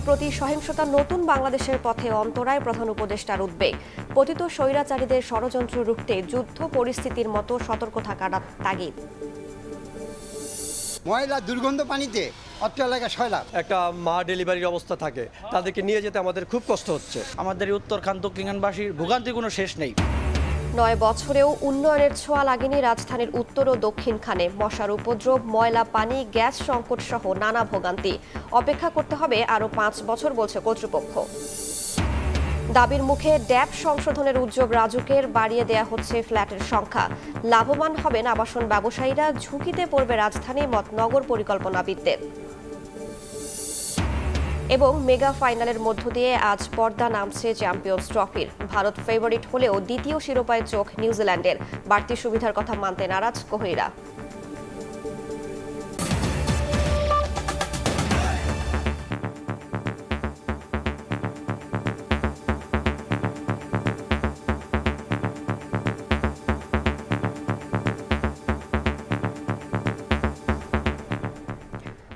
প্রতি সহিংসতা নতুন বাংলাদেশের পথে অন্তরায় প্রধান উপদেষ্টার উদ্বেগ। পতিত স্বৈরাচারীদের ষড়যন্ত্র রুখতে যুদ্ধ পরিস্থিতির মতো সতর্ক থাকার তাগিদ। ময়লা দুর্গন্ধ পানিতে অত্র এলাকা সয়লাভ। একটা মা ডেলিভারির অবস্থা থাকে, তাদেরকে নিয়ে যেতে আমাদের খুব কষ্ট হচ্ছে। আমাদের উত্তরখান দক্ষিণখানবাসীর ভোগান্তির কোনো শেষ নেই। 9 বছরেও উন্নয়নের ছোঁয়া লাগেনি রাজধানীর উত্তর ও দক্ষিণখানে। মশার উপদ্রব, ময়লা পানি, গ্যাস সংকট সহ নানা ভোগান্তি। অপেক্ষা করতে হবে আরও 5 বছর বলছে কর্তৃপক্ষ। দাবির মুখে ড্যাব সংশোধনের উদ্যোগ রাজুকের, বাড়িয়ে দেয়া হচ্ছে ফ্ল্যাটের সংখ্যা। লাভবান হবেন আবাসন ব্যবসায়ীরা, ঝুঁকিতে পড়বে রাজধানী, মত নগর পরিকল্পনাবিদদের। এবং মেগা ফাইনালের মধ্য দিয়ে আজ পর্দা নামছে চ্যাম্পিয়ন্স ট্রফির। ভারত ফেভারিট হলেও দ্বিতীয় শিরোপায় চোখ নিউজিল্যান্ডের। বাড়তি সুবিধার কথা মানতে নারাজ কোহলিরা।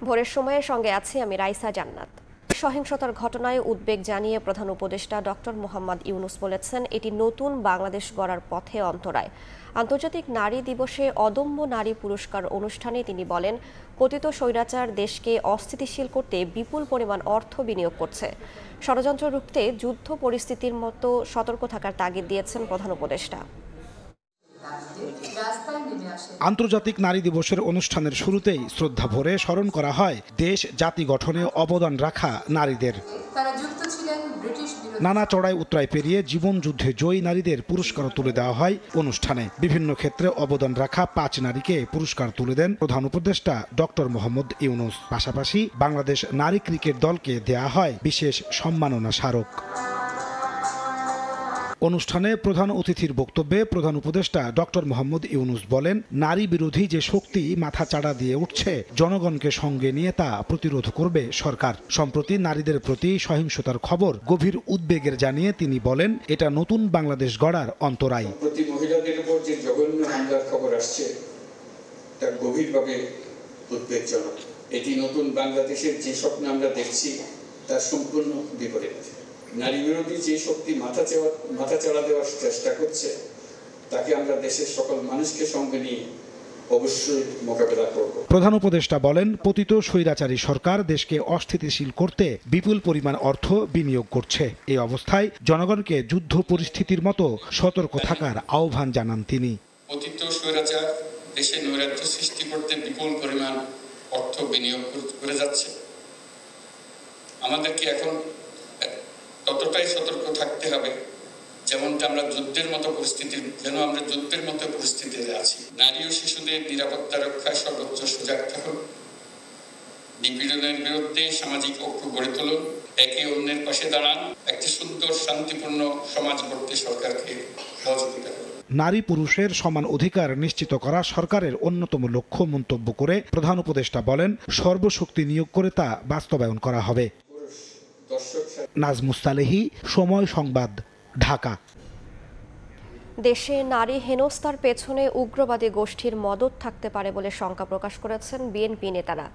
ভোরের সময়ের সঙ্গে আছি আমি রাইসা জান্নাত। সহিংসতার ঘটনায় উদ্বেগ জানিয়ে প্রধান উপদেষ্টা ডক্টর মোহাম্মদ ইউনূস বলেছেন, এটি নতুন বাংলাদেশ গড়ার পথে অন্তরায়। আন্তর্জাতিক নারী দিবসে অদম্য নারী পুরস্কার অনুষ্ঠানে তিনি বলেন, পতিত স্বৈরাচার দেশকে অস্থিতিশীল করতে বিপুল পরিমাণ অর্থ বিনিয়োগ করছে। ষড়যন্ত্র রুখতে যুদ্ধ পরিস্থিতির মতো সতর্ক থাকার তাগিদ দিয়েছেন প্রধান উপদেষ্টা। আন্তর্জাতিক নারী দিবসের অনুষ্ঠানের শুরুতেই শ্রদ্ধা ভরে স্মরণ করা হয় দেশ জাতি গঠনে অবদান রাখা নারীদের। নানা চড়াই উতরাই পেরিয়ে জীবন যুদ্ধে জয়ী নারীদের পুরস্কার তুলে দেওয়া হয় অনুষ্ঠানে। বিভিন্ন ক্ষেত্রে অবদান রাখা 5 নারীকে পুরস্কার তুলে দেন প্রধান উপদেষ্টা ডক্টর মোহাম্মদ ইউনূস। পাশাপাশি বাংলাদেশ নারী ক্রিকেট দলকে দেয়া হয় বিশেষ সম্মাননা স্মারক। অনুষ্ঠানে প্রধান অতিথির বক্তব্যে প্রধান উপদেষ্টা ডক্টর মোহাম্মদ ইউনূস বলেন, নারী বিরোধী যে শক্তি মাথা চাড়া দিয়ে উঠছে, জনগণকে সঙ্গে নিয়ে তা প্রতিরোধ করবে সরকার। সম্প্রতি নারীদের প্রতি সহিংসতার খবর গভীর উদ্বেগের জানিয়ে তিনি বলেন, এটা নতুন বাংলাদেশ গড়ার অন্তরায়। প্রতি মহিলাদের উপর যে জঘন্য হামলার খবর আসছে তা গভীরভাবে উদ্বেগজনক। এটি নতুন বাংলাদেশের যে স্বপ্ন আমরা দেখছি তার সম্পূর্ণ বিপরীত। নারী বিরোধী যে শক্তি মাথা চাড়া দেওয়ার চেষ্টা করছে তাকে আমরা দেশের সকল মানুষকে সঙ্গে নিয়ে অবশ্যই মোকাবেলা করব। প্রধান উপদেষ্টা বলেন, পতিত স্বৈরাচারী সরকার দেশকে অস্থিতিশীল করতে বিপুল পরিমাণ অর্থ বিনিয়োগ করছে। এই অবস্থায় জনগণকে যুদ্ধ পরিস্থিতির মতো সতর্ক থাকার আহ্বান জানান তিনি। পতিত স্বৈরাচার দেশে নৈরাজ্য সৃষ্টি করতে বিপুল পরিমাণ অর্থ বিনিয়োগ করে যাচ্ছে। আমাদেরকে এখন ততটাই সতর্ক থাকতে হবে যেমনটা আমরা যুদ্ধের মতো পরিস্থিতিতে আছি। নারী ও শিশুদের নিরাপত্তা রক্ষায় সর্বোচ্চ সজাগ থাকুন। নিপীড়নের বিরুদ্ধে সামাজিক ঐক্য গড়ে তুলুন। একে অন্যের পাশে দাঁড়ান। একটি সুন্দর শান্তিপূর্ণ সমাজ গড়তে সরকারকে সহযোগিতা করুন। নারী পুরুষের সমান অধিকার নিশ্চিত করা সরকারের অন্যতম লক্ষ্য মন্তব্য করে প্রধান উপদেষ্টা বলেন, সর্বশক্তি নিয়োগ করে তা বাস্তবায়ন করা হবে। নাজমুস সালেহী, সময় সংবাদ, ঢাকা। দেশে নারী হেনস্থার পেছনে উগ্রবাদী গোষ্ঠীর মদদ থাকতে পারে বলে শঙ্কা প্রকাশ করেছেন বিএনপি নেতারা।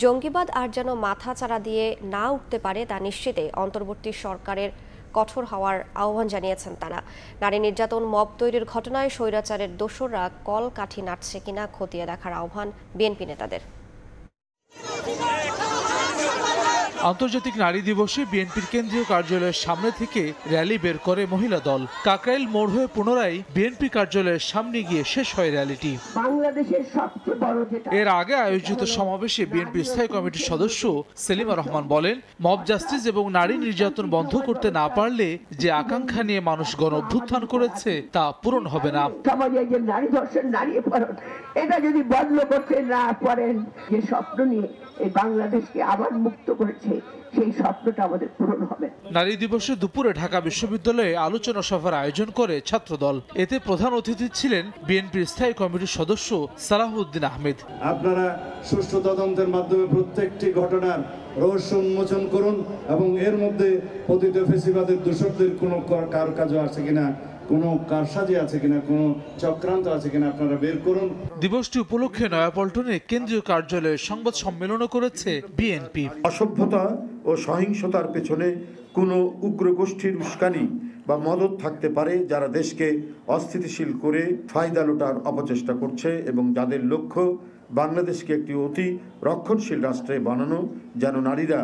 জঙ্গিবাদ আর যেন মাথা চাড়া দিয়ে না উঠতে পারে তা নিশ্চিতে অন্তর্বর্তী সরকারের কঠোর হওয়ার আহ্বান জানিয়েছেন তারা। নারী নির্যাতন, মব তৈরির ঘটনায় স্বৈরাচারের দোসররা কল কাঠি নাড়ছে কিনা খতিয়ে দেখার আহ্বান বিএনপি নেতাদের। আন্তর্জাতিক নারী দিবসে বিএনপির কেন্দ্রীয় কার্যালয়ের সামনে থেকে র্যালি বের করে মহিলা দল। কাকরাইল মোড় হয়ে পুনরায় বিএনপি কার্যালয়ের সামনে গিয়ে শেষ হয় র্যালিটি। এর আগে আয়োজিত সমাবেশে বিএনপি স্থায়ী কমিটির সদস্য সেলিমা রহমান বলেন, মব জাস্টিস এবং নারী নির্যাতন বন্ধ করতে না পারলে যে আকাঙ্ক্ষা নিয়ে মানুষ গণ অভ্যুত্থান করেছে তা পূরণ হবে না। সমাজে যে নারী ধর্ষণ, নারী অপহরণ, এটা যদি বন্ধ করতে না পারেন, যে স্বপ্ন নিয়ে এই বাংলাদেশকে আবার মুক্ত করেছে, সেই স্বপ্নটা আমাদের পূরণ হবে। নারী দিবসে দুপুরে ঢাকা বিশ্ববিদ্যালয়ে আলোচনা সভার আয়োজন করে ছাত্রদল। এতে প্রধান অতিথি ছিলেন বিএনপির স্থায়ী কমিটির সদস্য সালাহউদ্দিন আহমেদ। আপনারা সুষ্ঠু তদন্তের মাধ্যমে প্রত্যেকটি ঘটনার রহস্য উন্মোচন করুন এবং এর মধ্যে পতিত ফ্যাসিবাদের দোষকদের কোনো কারো কাজও আছে কিনা কোনো কারসাজি আছে কিনা, কোনো চক্রান্ত আছে কিনা আপনারা বের করুন। দিবসটি উপলক্ষে নয়াপল্টনে কেন্দ্রীয় কার্যালয়ে সংবাদ সম্মেলনও করেছে বিএনপি। অসভ্যতা ও সহিংসতার পেছনে কোনো উগ্র গোষ্ঠীর উস্কানি বা মদত থাকতে পারে, যারা দেশকে অস্থিতিশীল করে ফায়দা লোটার অপচেষ্টা করছে এবং যাদের লক্ষ্য বাংলাদেশকে একটি অতি রক্ষণশীল রাষ্ট্রে বানানো, যেন নারীরা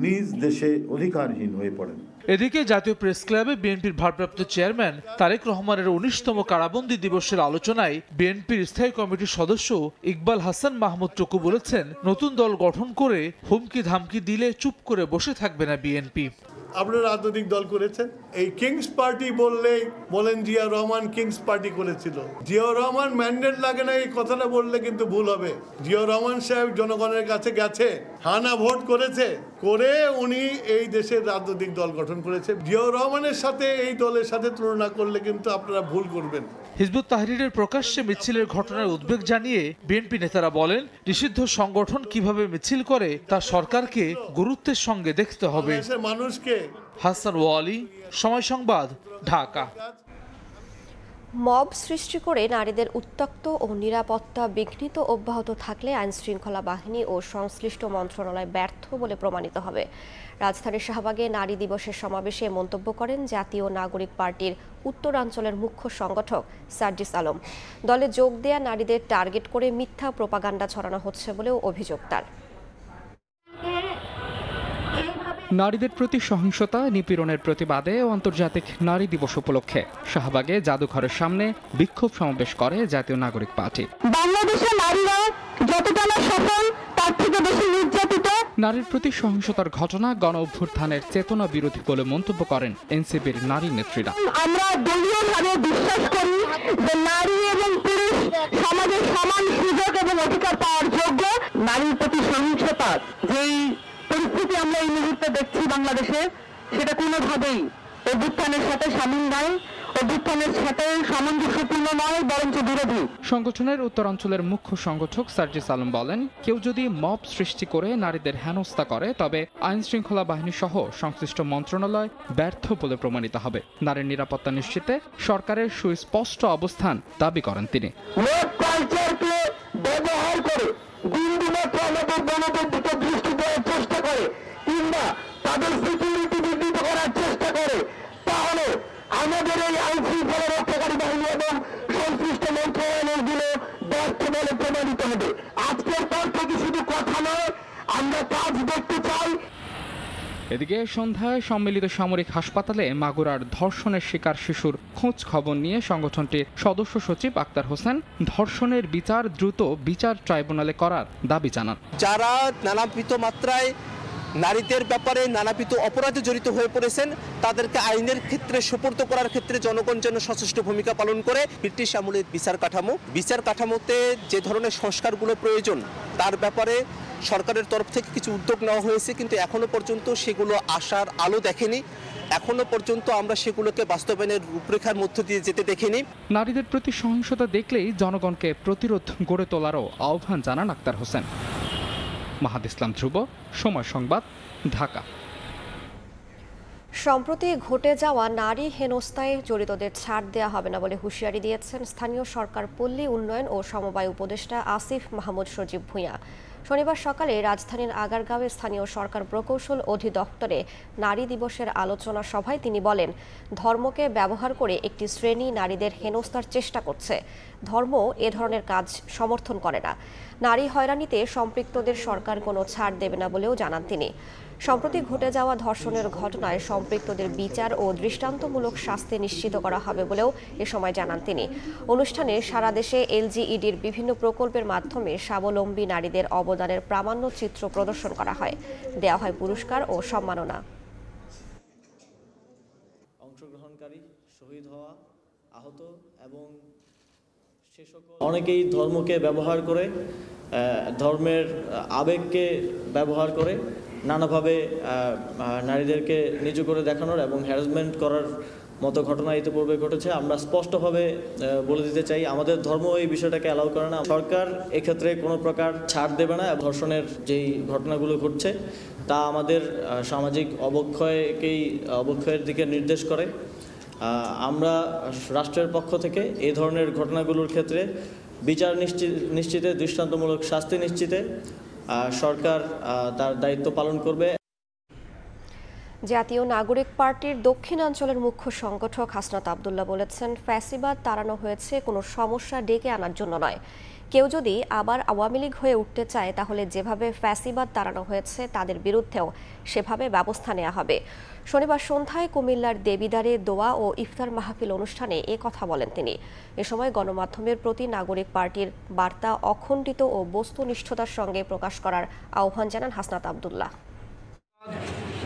নিজ দেশে অধিকারহীন হয়ে পড়েন। এদিকে জাতীয় প্রেস ক্লাবে বিএনপির ভারপ্রাপ্ত চেয়ারম্যান তারেক রহমানের 19তম কারাবন্দী দিবসের আলোচনায় বিএনপির স্থায়ী কমিটির সদস্য ইকবাল হাসান মাহমুদ টুকু বলেছেন, নতুন দল গঠন করে হুমকি ধামকি দিলে চুপ করে বসে থাকবে না বিএনপি। আপনারা রাজনৈতিক দল করেছেন, এই কিংস পার্টি বললেই বলেন জিয়া রহমান কিংস পার্টি করেছিল। জিয়া রহমান ম্যান্ডেট লাগে না এই কথাটা বললে কিন্তু ভুল হবে। জিয়া রহমান সাহেব জনগণের কাছে গেছে, হানা ভোট করেছে, করে উনি এই দেশের রাজনৈতিক দল গঠন করেছে। জিয়া রহমানের সাথে এই দলের সাথে তুলনা করলে কিন্তু আপনারা ভুল করবেন। হিজবুত তাহরীরের প্রকাশ্যে মিছিলের ঘটনার উদ্বেগ জানিয়ে বিএনপি নেতারা বলেন, নিষিদ্ধ সংগঠন কিভাবে মিছিল করে তা সরকারকে গুরুত্বের সঙ্গে দেখতে হবে। মানুষকে হাসান ওয়ালি, সময় সংবাদ, ঢাকা। মব সৃষ্টি করে নারীদের উত্ত্যক্ত ও নিরাপত্তা বিঘ্নিত অব্যাহত থাকলে আইনশৃঙ্খলা বাহিনী ও সংশ্লিষ্ট মন্ত্রণালয় ব্যর্থ বলে প্রমাণিত হবে। রাজধানীর শাহবাগে নারী দিবসের সমাবেশে মন্তব্য করেন জাতীয় নাগরিক পার্টির উত্তরাঞ্চলের মুখ্য সংগঠক সার্জিস আলম। দলে যোগ দেয়া নারীদের টার্গেট করে মিথ্যা প্রোপাগান্ডা ছড়ানো হচ্ছে বলেও অভিযোগ তার। নারীদের প্রতি সহিংসতা নিপীড়নের প্রতিবাদে আন্তর্জাতিক নারী দিবস উপলক্ষে শাহবাগে জাদুঘরের সামনে বিক্ষোভ সমাবেশ করে জাতীয় নাগরিক পার্টি। বাংলাদেশের নারীরা যতটা না সফল তার থেকে বেশি নির্যাতিত। নারীর প্রতি সহিংসতার ঘটনা গণ অভ্যুত্থানের চেতনা বিরোধী বলে মন্তব্য করেন এনসিপির নারী নেত্রীরা। আমরা দলীয়ভাবে বিশ্বাস করি যে নারী এবং পুরুষ সমাজে সমান সুযোগ এবং অধিকার পাওয়ার যোগ্য। নারীর প্রতি সহিংসতা যেই পরিস্থিতি আমরা এই মুহূর্তে দেখছি বাংলাদেশে, সেটা কোনোভাবেই অভ্যুত্থানের সাথে সামিল নয়, অভ্যুত্থানের সাথে সামঞ্জস্যপূর্ণ নয়, বরঞ্চ বিরোধী। সংগঠনের উত্তরাঞ্চলের মুখ্য সংগঠক সার্জিস আলম বলেন, কেউ যদি মব সৃষ্টি করে নারীদের হেনস্থা করে তবে আইন শৃঙ্খলা বাহিনী সহ সংশ্লিষ্ট মন্ত্রণালয় ব্যর্থ বলে প্রমাণিত হবে। নারীর নিরাপত্তা নিশ্চিতে সরকারের সুস্পষ্ট অবস্থান দাবি করেন তিনি। ব্যবহার করে বিন্দুমাত্র আমাদের গণতন্ত্রের দিকে দৃষ্টি দেওয়ার চেষ্টা করে কিংবা তাদের সিকিউরিটি বিঘ্নিত করার চেষ্টা করে, তাহলে আমাদের এই আইন শৃঙ্খলা রক্ষাকারী বাহিনী এবং সংশ্লিষ্ট মন্ত্রণালয়গুলো ব্যর্থ বলে প্রমাণিত হবে। আজকের পর থেকে শুধু কথা নয়, আমরা কাজ দেখতে চাই। এদিকে সন্ধ্যায় সম্মিলিত সামরিক হাসপাতালে মাগুরার ধর্ষণের শিকার শিশুর খোঁজ খবর নিয়ে সংগঠনটির সদস্য সচিব আক্তার হোসেন ধর্ষণের বিচার দ্রুত বিচার ট্রাইব্যুনালে করার দাবি জানান। যারা নানাবিধ মাত্রায় নারীদের ব্যাপারে নানাবিধ অপরাধে জড়িত হয়ে পড়েছেন, তাদেরকে আইনের ক্ষেত্রে সুপর্দ করার ক্ষেত্রে জনগণ যেন সচেষ্ট ভূমিকা পালন করে। ব্রিটিশ আমলের বিচার কাঠামোতে যে ধরনের সংস্কারগুলো প্রয়োজন তার ব্যাপারে সরকারের তরফ থেকে কিছু উদ্যোগ নেওয়া হয়েছে, কিন্তু এখনো পর্যন্ত সেগুলো আসার আলো দেখেনি। এখনো পর্যন্ত আমরা সেগুলোকে বাস্তবায়নের রূপরেখার মধ্য দিয়ে যেতে দেখিনি। নারীদের প্রতি সহিংসতা দেখলেই জনগণকে প্রতিরোধ গড়ে তোলারও আহ্বান জানান আক্তার হোসেন। মাহাদ ইসলাম ধ্রুব, সময় সংবাদ, ঢাকা। সম্প্রতি ঘটে যাওয়া নারী হেনস্থায় জড়িতদের ছাড় দেওয়া হবে না বলে হুঁশিয়ারি দিয়েছেন স্থানীয় সরকার পল্লী উন্নয়ন ও সমবায় উপদেষ্টা আসিফ মাহমুদ সজীব ভূঁইয়া। শনিবার সকালে রাজধানীর আগারগাঁওয়ে স্থানীয় সরকার প্রকৌশল অধিদপ্তরে নারী দিবসের আলোচনা সভায় তিনি বলেন, ধর্মকে ব্যবহার করে একটি শ্রেণী নারীদের হেনস্থার চেষ্টা করছে। ধর্ম এ ধরনের কাজ সমর্থন করে না। নারী হয়রানিতে সম্পৃক্তদের সরকার কোনো ছাড় দেবে না বলেও জানান তিনি। সম্প্রতি ঘটে যাওয়া ধর্ষণের ঘটনায় সম্পৃক্তদের বিচার ও দৃষ্টান্তমূলক শাস্তি নিশ্চিত করা হবে বলেও এ সময় জানান তিনি। অনুষ্ঠানে সারা দেশে এলজিইডির বিভিন্ন প্রকল্পের মাধ্যমে স্বাবলম্বী নারীদের অবদানের প্রামাণ্য চিত্র প্রদর্শন করা হয়। দেওয়া হয় পুরস্কার ও সম্মাননা। অংশগ্রহণকারী, শহীদ হওয়া, আহত এবং অনেকেই ধর্মকে ব্যবহার করে, ধর্মের আবেগকে ব্যবহার করে নানাভাবে নারীদেরকে নিচু করে দেখানোর এবং হ্যারাসমেন্ট করার মতো ঘটনা ইতিপূর্বে ঘটেছে। আমরা স্পষ্টভাবে বলে দিতে চাই, আমাদের ধর্ম এই বিষয়টাকে অ্যালাউ করে না। সরকার এক্ষেত্রে কোনো প্রকার ছাড় দেবে না। ধর্ষণের যেই ঘটনাগুলো ঘটছে তা আমাদের সামাজিক অবক্ষয়ের দিকে নির্দেশ করে। আমরা রাষ্ট্রের পক্ষ থেকে এই ধরনের ঘটনাগুলোর ক্ষেত্রে বিচার নিশ্চিতে, দৃষ্টান্তমূলক শাস্তি নিশ্চিতে সরকার তার দায়িত্ব পালন করবে। জাতীয় নাগরিক পার্টির দক্ষিণাঞ্চলের মুখ্য সংগঠক হাসনাত আব্দুল্লাহ বলেছেন, ফ্যাসিবাদ তাড়ানো হয়েছে কোনো সমস্যা ডেকে আনার জন্য নয়। কেউ যদি আবার আওয়ামী লীগ হয়ে উঠতে চায় তাহলে যেভাবে ফ্যাসিবাদ তাড়ানো হয়েছে তাদের বিরুদ্ধেও সেভাবে ব্যবস্থা নেওয়া হবে। শনিবার সন্ধ্যায় কুমিল্লার দেবিদ্বারে দোয়া ও ইফতার মাহফিল অনুষ্ঠানে এ কথা বলেন তিনি। এ সময় গণমাধ্যমের প্রতি নাগরিক পার্টির বার্তা অখণ্ডিত ও বস্তুনিষ্ঠতার সঙ্গে প্রকাশ করার আহ্বান জানান হাসনাত আব্দুল্লাহ।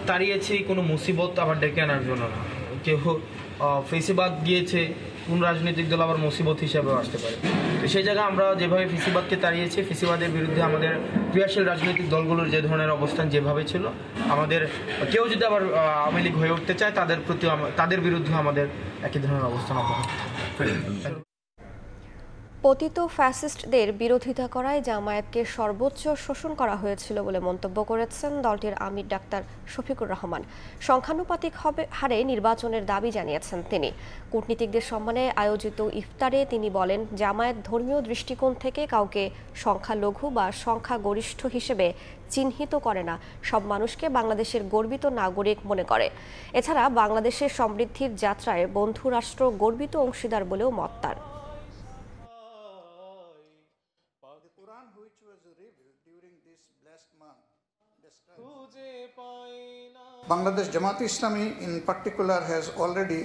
তাড়িয়েছে কোনো মুসিবত আবার ডেকে আনার জন্য না। কেউ ফেসিবাদ গিয়েছে, কোন রাজনৈতিক দল আবার মুসিবত হিসাবেও আসতে পারে। তো সেই জায়গায় আমরা যেভাবে ফেসিবাদকে তাড়িয়েছি, ফেসিবাদের বিরুদ্ধে আমাদের ক্রিয়াশীল রাজনৈতিক দলগুলোর যে ধরনের অবস্থান যেভাবে ছিল, আমাদের কেউ যদি আবার আওয়ামী লীগ হয়ে উঠতে চায় তাদের বিরুদ্ধে আমাদের একই ধরনের অবস্থান অব্যাহত থাকবে। পতিত ফ্যাসিস্টদের বিরোধিতা করায় জামায়াতকে সর্বোচ্চ শোষণ করা হয়েছিল বলে মন্তব্য করেছেন দলটির আমির ডাক্তার শফিকুর রহমান। সংখ্যানুপাতিক হারে নির্বাচনের দাবি জানিয়েছেন তিনি। কূটনীতিকদের সম্মানে আয়োজিত ইফতারে তিনি বলেন, জামায়াত ধর্মীয় দৃষ্টিকোণ থেকে কাউকে সংখ্যালঘু বা সংখ্যাগরিষ্ঠ হিসেবে চিহ্নিত করে না, সব মানুষকে বাংলাদেশের গর্বিত নাগরিক মনে করে। এছাড়া বাংলাদেশের সমৃদ্ধির যাত্রায় বন্ধু রাষ্ট্র গর্বিত অংশীদার বলেও মত তার। Bangladesh Jamaat Islami in particular has already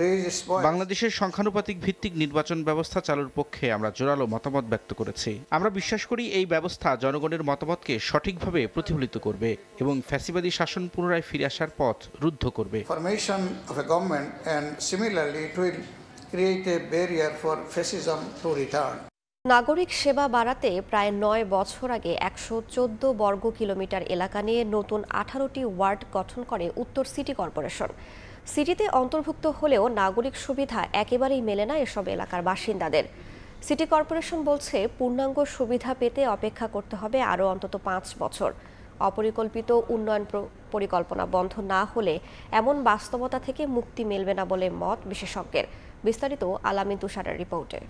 raised its voice. বাংলাদেশের সংখ্যানুপাতিক ভিত্তিক নির্বাচন ব্যবস্থা চালুর পক্ষে আমরা জোরালো মতামত ব্যক্ত করেছি। আমরা বিশ্বাস করি এই ব্যবস্থা জনগণের মতামতকে সঠিকভাবে প্রতিফলিত করবে এবং ফ্যাসিবাদী শাসন পুনরায় ফিরে আসার পথ রুদ্ধ করবে। Formation of a government and similarly it will create a barrier for fascism to return. নাগরিক সেবা বাড়াতে প্রায় ৯ বছর আগে ১১৪ বর্গ কিলোমিটার এলাকা নিয়ে নতুন 18টি ওয়ার্ড গঠন করে উত্তর সিটি কর্পোরেশন। সিটিতে অন্তর্ভুক্ত হলেও নাগরিক সুবিধা একেবারেই মেলে না এসব এলাকার বাসিন্দাদের। সিটি কর্পোরেশন বলছে, পূর্ণাঙ্গ সুবিধা পেতে অপেক্ষা করতে হবে আরও অন্তত 5 বছর। অপরিকল্পিত উন্নয়ন পরিকল্পনা বন্ধ না হলে এমন বাস্তবতা থেকে মুক্তি মিলবে না বলে মত বিশেষজ্ঞের। বিস্তারিত আলামিন তুষারের রিপোর্টে।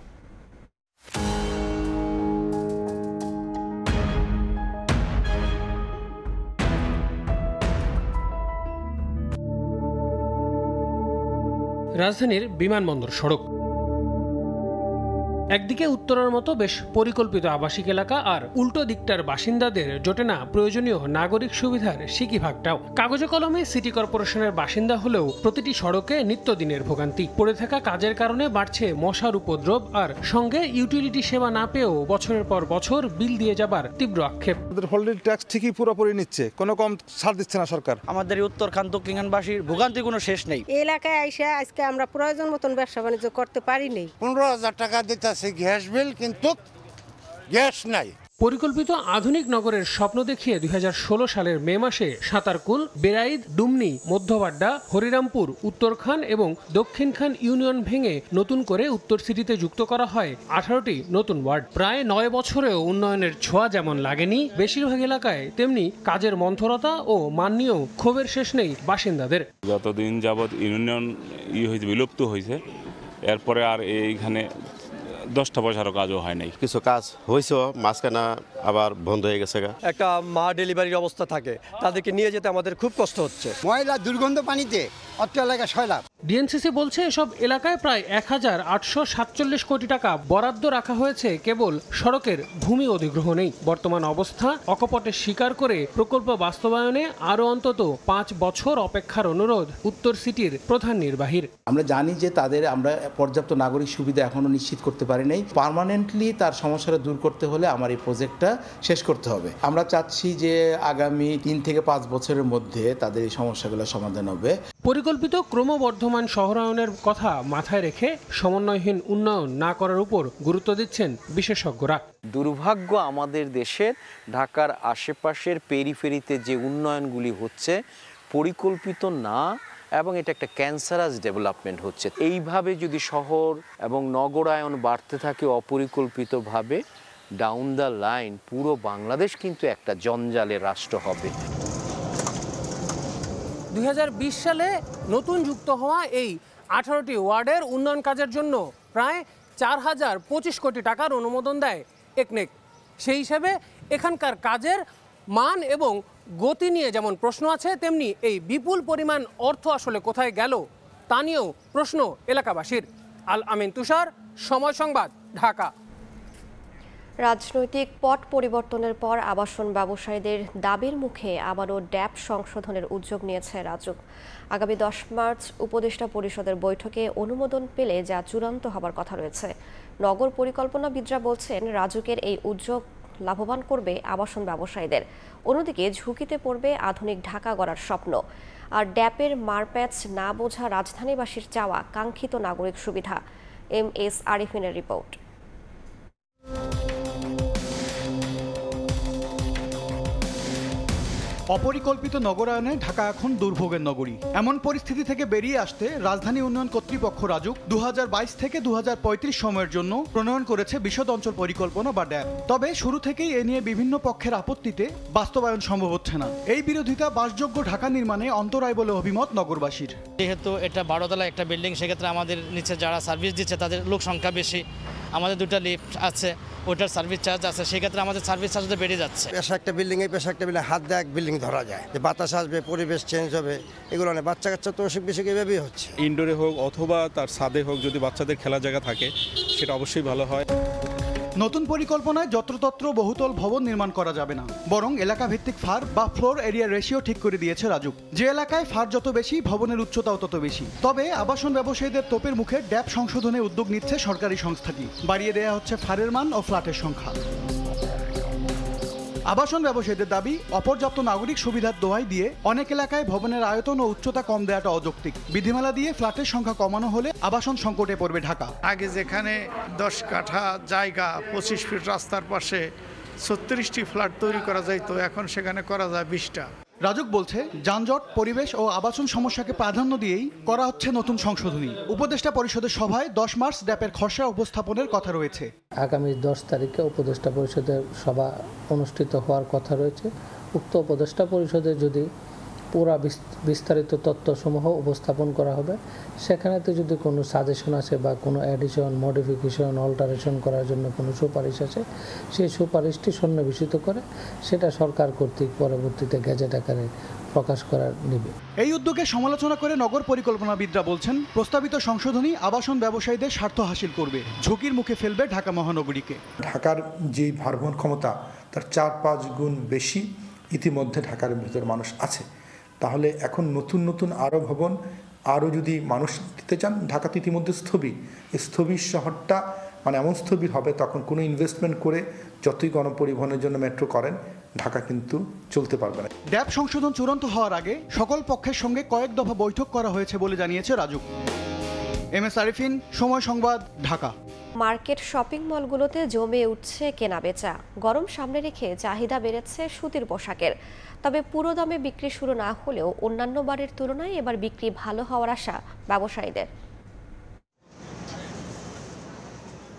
রাজধানীর বিমানবন্দর সড়ক, একদিকে উত্তরার মতো বেশ পরিকল্পিত আবাসিক এলাকা, আর উল্টো দিকটার বাসিন্দাদের জোটে না প্রয়োজনীয় নাগরিক সুবিধার সিকিভাগটাও। কাগজে কলমে সিটি কর্পোরেশনের বাসিন্দা হলেও প্রতিটি সড়কে নিত্যদিনের ভোগান্তি। পড়ে থাকা কাজের কারণে বাড়ছে মশার উপদ্রব, আর সঙ্গে ইউটিলিটি সেবা না পেয়েও বছরের পর বছর বিল দিয়ে যাবার তীব্র আক্ষেপ। হোল্ডিং ট্যাক্স ঠিকই পুরোপুরি নিচ্ছে, কোনো কম ছাড় দিচ্ছে না সরকার। আমাদের উত্তরখান দক্ষিণখানবাসীর ভোগান্তি কোনো শেষ নেই। এলাকায় আইসা আজকে আমরা প্রয়োজন মতন ব্যবসা বাণিজ্য করতে পারিনি। 15,000 টাকা দিতে গ্যাস বিল, কিন্তু গ্যাস নাই। পরিকল্পিত আধুনিক নগরের স্বপ্ন দেখিয়ে 2016 সালের মে মাসে সাঁতারকুল, বেড়াইদ, ডুমনি, মধ্যবাড্ডা, হরিরামপুর, উত্তরখান এবং দক্ষিণখান ইউনিয়ন ভেঙে নতুন করে উত্তর সিটিতে যুক্ত করা হয় 18টি নতুন ওয়ার্ড। প্রায় 9 বছরেও উন্নয়নের ছোঁয়া যেমন লাগেনি বেশিরভাগ এলাকায়, তেমনি কাজের মন্থরতা ও মান নিয়েও ক্ষোভের শেষ নেই বাসিন্দাদের। যতদিন যাবৎ ইউনিয়ন বিলুপ্ত হয়েছে, এরপরে আর এইখানে 10টা পয়সারও কাজও হয় নাই। কিছু কাজ হয়েছে, মাঝখানে আবার বন্ধ হয়ে গেছে। একটা মা ডেলিভারির অবস্থা থাকে, তাদেরকে নিয়ে যেতে আমাদের খুব কষ্ট হচ্ছে। ময়লা দুর্গন্ধ পানিতে অত্র এলাকা সয়লাভ। ডিএনসিসি বলছে, এসব এলাকায় প্রায় 1847 কোটি টাকা বরাদ্দ রাখা হয়েছে কেবল সড়কের ভূমি অধিগ্রহণেই। বর্তমান অবস্থা অকপটে স্বীকার করে প্রকল্প বাস্তবায়নে আরও অন্তত 5 বছর অপেক্ষার অনুরোধ উত্তর সিটির প্রধান নির্বাহীর। আমরা জানি যে আমরা পর্যাপ্ত নাগরিক সুবিধা এখনো নিশ্চিত করতে পারি নাই। পার্মানেন্টলি তার সমস্যাটা দূর করতে হলে আমার এই প্রজেক্টটা শেষ করতে হবে। আমরা চাচ্ছি যে আগামী 3 থেকে 5 বছরের মধ্যে তাদের এই সমস্যাগুলো সমাধান হবে। পরিকল্পিত ক্রমবর্ধমান শহরায়নের কথা মাথায় রেখে সমন্বয়হীন উন্নয়ন না করার উপর গুরুত্ব দিচ্ছেন বিশেষজ্ঞরা। দুর্ভাগ্য আমাদের দেশের ঢাকার আশেপাশের পেরিফেরিতে যে উন্নয়নগুলি হচ্ছে পরিকল্পিত না, এবং এটা একটা ক্যান্সারাস ডেভেলপমেন্ট হচ্ছে। এইভাবে যদি শহর এবং নগরায়ন বাড়তে থাকে অপরিকল্পিতভাবে, ডাউন দ্য লাইন পুরো বাংলাদেশ কিন্তু একটা জঞ্জালের রাষ্ট্র হবে। 2020 সালে নতুন যুক্ত হওয়া এই 18টি ওয়ার্ডের উন্নয়ন কাজের জন্য প্রায় 4025 কোটি টাকার অনুমোদন দেয় একনেক। সেই হিসেবে এখানকার কাজের মান এবং গতি নিয়ে যেমন প্রশ্ন আছে, তেমনি এই বিপুল পরিমাণ অর্থ আসলে কোথায় গেল তা নিয়েও প্রশ্ন এলাকাবাসীর। আল আমিন তুষার, সময় সংবাদ, ঢাকা। রাজনৈতিক পট পরিবর্তনের পর আবাসন ব্যবসায়ীদের দাবির মুখে আবারও ড্যাপ সংশোধনের উদ্যোগ নিয়েছে রাজুক। আগামী 10 মার্চ উপদেষ্টা পরিষদের বৈঠকে অনুমোদন পেলে যা চূড়ান্ত হবার কথা রয়েছে। নগর পরিকল্পনাবিদরা বলছেন রাজুকের এই উদ্যোগ লাভবান করবে আবাসন ব্যবসায়ীদের, অন্যদিকে ঝুঁকিতে পড়বে আধুনিক ঢাকা গড়ার স্বপ্ন। আর ড্যাপের মারপ্যাচ না বোঝা রাজধানীবাসীর চাওয়া কাঙ্ক্ষিত নাগরিক সুবিধা। MS আরিফিনের রিপোর্ট। অপরিকল্পিত নগরায়নে ঢাকা এখন দুর্ভোগের নগরী। এমন পরিস্থিতি থেকে বেরিয়ে আসতে রাজধানী উন্নয়ন কর্তৃপক্ষ রাজুক 2022 থেকে 2035 সময়ের জন্য প্রণয়ন করেছে বিশদ অঞ্চল পরিকল্পনা বা ড্যাপ। তবে শুরু থেকেই এ নিয়ে বিভিন্ন পক্ষের আপত্তিতে বাস্তবায়ন সম্ভব হচ্ছে না। এই বিরোধিতা বাসযোগ্য ঢাকা নির্মাণে অন্তরায় বলে অভিমত নগরবাসীর। যেহেতু এটা 12তলা একটা বিল্ডিং, সেক্ষেত্রে আমাদের নিচে যারা সার্ভিস দিচ্ছে তাদের লোক সংখ্যা বেশি, আমাদের 2টা লিফট আছে, ওইটার সার্ভিস চার্জ আছে, সেক্ষেত্রে আমাদের সার্ভিস চার্জটা বেড়ে যাচ্ছে। পেশা একটা বিল্ডিংয়ে পেশা একটা বিল্ডিং হাত দেয়, এক বিল্ডিং ধরা যায় যে বাতাস আসবে, পরিবেশ চেঞ্জ হবে, এগুলো অনেক বাচ্চা কাচ্চা তো অসুখ বিসুখ এভাবেই হচ্ছে। ইনডোরে হোক অথবা তার ছাদে হোক, যদি বাচ্চাদের খেলার জায়গা থাকে সেটা অবশ্যই ভালো হয়। নতুন পরিকল্পনায় যত্রতত্র বহুতল ভবন নির্মাণ করা যাবে না, বরং এলাকা ভিত্তিক ফার বা ফ্লোর এরিয়া রেশিও ঠিক করে দিয়েছে রাজুক। যে এলাকায় ফার যত বেশি, ভবনের উচ্চতাও তত বেশি। তবে আবাসন ব্যবসায়ীদের তোপের মুখে ড্যাপ সংশোধনে উদ্যোগ নিচ্ছে সরকারি সংস্থাটি। বাড়িয়ে দেয়া হচ্ছে ফারের মান ও ফ্ল্যাটের সংখ্যা। আবাসন ব্যবসায়ীদের দাবি, অপর্যাপ্ত নাগরিক সুবিধার দোহাই দিয়ে অনেক এলাকায় ভবনের আয়তন ও উচ্চতা কম দেওয়াটা অযৌক্তিক। বিধিমালা দিয়ে ফ্ল্যাটের সংখ্যা কমানো হলে আবাসন সংকটে পড়বে ঢাকা। আগে যেখানে 10 কাঠা জায়গা 25 ফিট রাস্তার পাশে 36টি ফ্ল্যাট তৈরি করা যাইতো, এখন সেখানে করা যায় 20টা। রাজুক বলছে, যানজট, পরিবেশ ও আবাসন সমস্যাকে প্রাধান্য দিয়েই করা হচ্ছে নতুন সংশোধনী। উপদেষ্টা পরিষদের সভায় 10 মার্চ ড্যাপের খসড়া উপস্থাপনের কথা রয়েছে। আগামী 10 তারিখে উপদেষ্টা পরিষদের সভা অনুষ্ঠিত হওয়ার কথা রয়েছে। উক্ত উপদেষ্টা পরিষদে যদি পুরা বিস্তারিত তথ্যসমূহ উপস্থাপন করা হবে, সেখানেতে যদি কোনো সাজেশন আছে বা কোনো অ্যাডিশন, মডিফিকেশন, অল্টারেশন করার জন্য কোনো সুপারিশ আছে, সেই সুপারিশটি সন্নিবেশিত করে সেটা সরকার কর্তৃক পরবর্তীতে গেজেট আকারে প্রকাশ করার নিবে। এই উদ্যোগে সমালোচনা করে নগর পরিকল্পনাবিদরা বলছেন, প্রস্তাবিত সংশোধনী আবাসন ব্যবসায়ীদের স্বার্থ হাসিল করবে, ঝুঁকির মুখে ফেলবে ঢাকা মহানগরীকে। ঢাকার যে ভারবহন ক্ষমতা তার 4-5 গুণ বেশি ইতিমধ্যে ঢাকার ভিতর মানুষ আছে। তাহলে এখন নতুন নতুন আরও ভবন, আরও যদি মানুষ দিতে চান, ঢাকা তো ইতিমধ্যে স্থবির শহরটা মানে এমন স্থবির হবে, তখন কোনো ইনভেস্টমেন্ট করে যতই গণপরিবহনের জন্য মেট্রো করেন, ঢাকা কিন্তু চলতে পারবে না। ড্যাপ সংশোধন চূড়ান্ত হওয়ার আগে সকল পক্ষের সঙ্গে কয়েক দফা বৈঠক করা হয়েছে বলে জানিয়েছে রাজুক। MS আরিফিন, সময় সংবাদ, ঢাকা। মার্কেট শপিং মলগুলোতে জমে উঠছে কেনাবেচা। গরম সামনে রেখে চাহিদা বেড়েছে সুতির পোশাকের। তবে পুরো দামে বিক্রি শুরু না হলেও অন্যান্য বারের তুলনায় এবার বিক্রি ভালো হওয়ার আশা ব্যবসায়ীদের।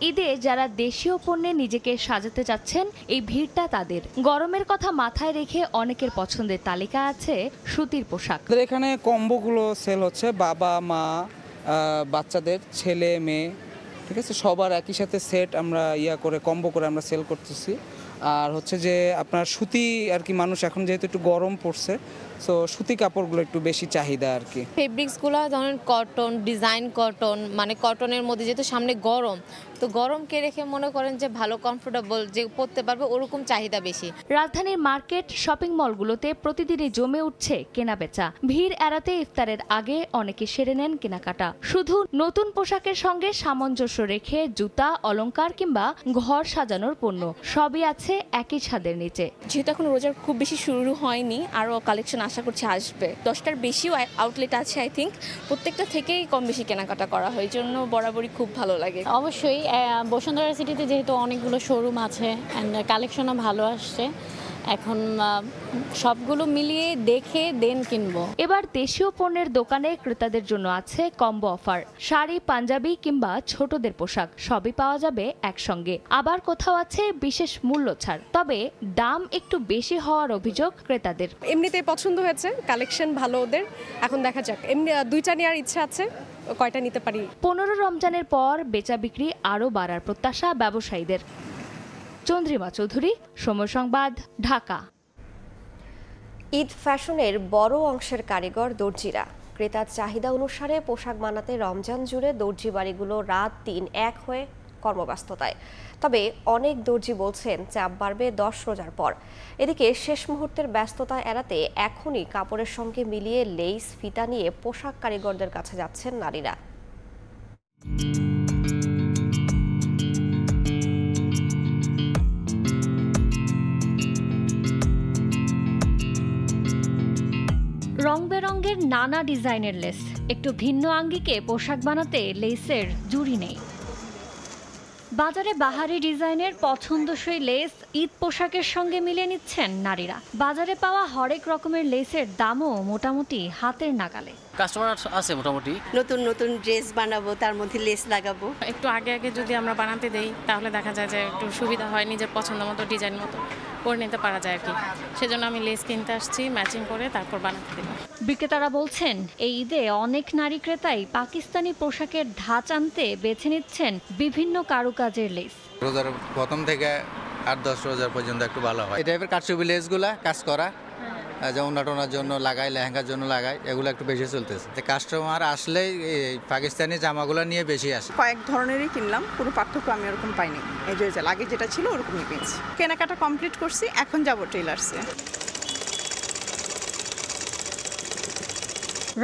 ঈদে যারা দেশীয় পণ্যে নিজেকে সাজাতে চাচ্ছেন, এই ভিড়টা তাদের। গরমের কথা মাথায় রেখে অনেকের পছন্দের তালিকা আছে সুতির পোশাক। এখানে কম্বোগুলো সেল হচ্ছে, বাবা মা, বাচ্চাদের, ছেলে মেয়ে, ঠিক আছে, সবার একই সাথে সেট আমরা করে কম্বো করে আমরা সেল করতেছি। আর হচ্ছে যে আপনার সুতি আর কি, মানুষ এখন যেহেতু একটু গরম পড়ছে, সো সুতি কাপড়গুলো একটু বেশি চাহিদা আর কি। ফেব্রিক্সগুলো ধরেন কটন, ডিজাইন কটন, মানে কটনের মধ্যে যেহেতু সামনে গরম, তো গরমকে রেখে মনে করেন যে ভালো কমফোর্টেবল যে পরতে পারবে, ওরকম চাহিদা বেশি। রাজধানীর মার্কেট শপিং মলগুলোতে প্রতিদিনই জমে উঠছে কেনাবেচা। ভিড় এড়াতে ইফতারের আগে অনেকে সেরে নেন কেনাকাটা। শুধু নতুন পোশাকের সঙ্গে সামঞ্জস্য রেখে জুতা, অলংকার কিংবা ঘর সাজানোর পণ্য সবই আছে একই ছাদের নিচে। যেহেতু এখন রোজার খুব বেশি শুরু হয়নি, আরও কালেকশন আশা করছি আসবে। 10টার বেশিও আউটলেট আছে, আই থিঙ্ক প্রত্যেকটা থেকেই কম বেশি কেনাকাটা করা হয়, এই জন্য বরাবরই খুব ভালো লাগে। অবশ্যই বসুন্ধরা সিটিতে যেহেতু অনেকগুলো শোরুম আছে অ্যান্ড কালেকশনও ভালো আসছে, এখন সবগুলো মিলিয়ে দেখে দেন কিনবো। এবার দেশীয় পণ্যের দোকানে ক্রেতাদের জন্য আছে কম্বো অফার। শাড়ি, পাঞ্জাবি কিংবা ছোটদের পোশাক সবই পাওয়া যাবে একসঙ্গে। আবার কোথাও আছে বিশেষ মূল্য ছাড়, তবে দাম একটু বেশি হওয়ার অভিযোগ ক্রেতাদের। এমনিতেই পছন্দ হয়েছে, কালেকশন ভালো ওদের, এখন দেখা যাক। এমনি 2টা নেওয়ার ইচ্ছা আছে, কয়টা নিতে পারি। 15 রমজানের পর বেচা বিক্রি আরও বাড়ার প্রত্যাশা ব্যবসায়ীদের। চন্দ্রিমা চৌধুরী, সময় সংবাদ, ঢাকা। ঈদ ফ্যাশনের বড় অংশের কারিগর দর্জিরা। ক্রেতার চাহিদা অনুসারে পোশাক বানাতে রমজান জুড়ে দর্জি বাড়িগুলো রাত দিন এক হয়ে কর্মব্যস্ততায়। তবে অনেক দর্জি বলছেন চাপ বাড়বে 10 রোজার পর। এদিকে শেষ মুহূর্তের ব্যস্ততা এড়াতে এখনই কাপড়ের সঙ্গে মিলিয়ে লেস, ফিতা নিয়ে পোশাক কারিগরদের কাছে যাচ্ছেন নারীরা। রং বেরঙের নানা ডিজাইনের লেস, একটু ভিন্ন আঙ্গিকে পোশাক বানাতে লেসের জুড়ি নেই। বাজারে বাহারি ডিজাইনের পছন্দসই লেস ঈদ পোশাকের সঙ্গে মিলিয়ে নিচ্ছেন নারীরা। বাজারে পাওয়া হরেক রকমের লেসের দামও মোটামুটি হাতের নাগালে। কাস্টমার আছে মোটামুটি। নতুন নতুন ড্রেস বানাবো, তার মধ্যে লেস লাগাবো। একটু আগে আগে যদি আমরা বানাতে দেই তাহলে দেখা যায় যে একটু সুবিধা হয়, নিজের পছন্দ মতো ডিজাইন মতো করে নিতে পারা যায় আর কি। সেজন্য আমি লেস কিনতে আসছি, ম্যাচিং করে তারপর বানাতে দেব। বিক্রেতারা বলছেন এই ঈদে অনেক নারী ক্রেতাই পাকিস্তানি পোশাকের ধাঁচ আনতে বেছে নিচ্ছেন বিভিন্ন কারুকাজের লেস। রোজার প্রথম থেকে 8-10 রোজার পর্যন্ত একটু ভালো হয়। এই টাইপের কারচুপি লেসগুলা কাজ করা, যেমন নাটনার জন্য লাগাই, লেহেঙ্গার জন্য লাগাই, এগুলো একটু বেশি চলতেছে। কাস্টমার আসলেই পাকিস্তানি জামাগুলো নিয়ে বেশি আসে। কয়েক ধরনেরই কিনলাম, কোনো পার্থক্য আমি ওরকম পাইনি। এই যে আগে যেটা ছিল ওরকমই পেয়েছি। কেনাকাটা কমপ্লিট করছি, এখন যাবো টেইলার্সে।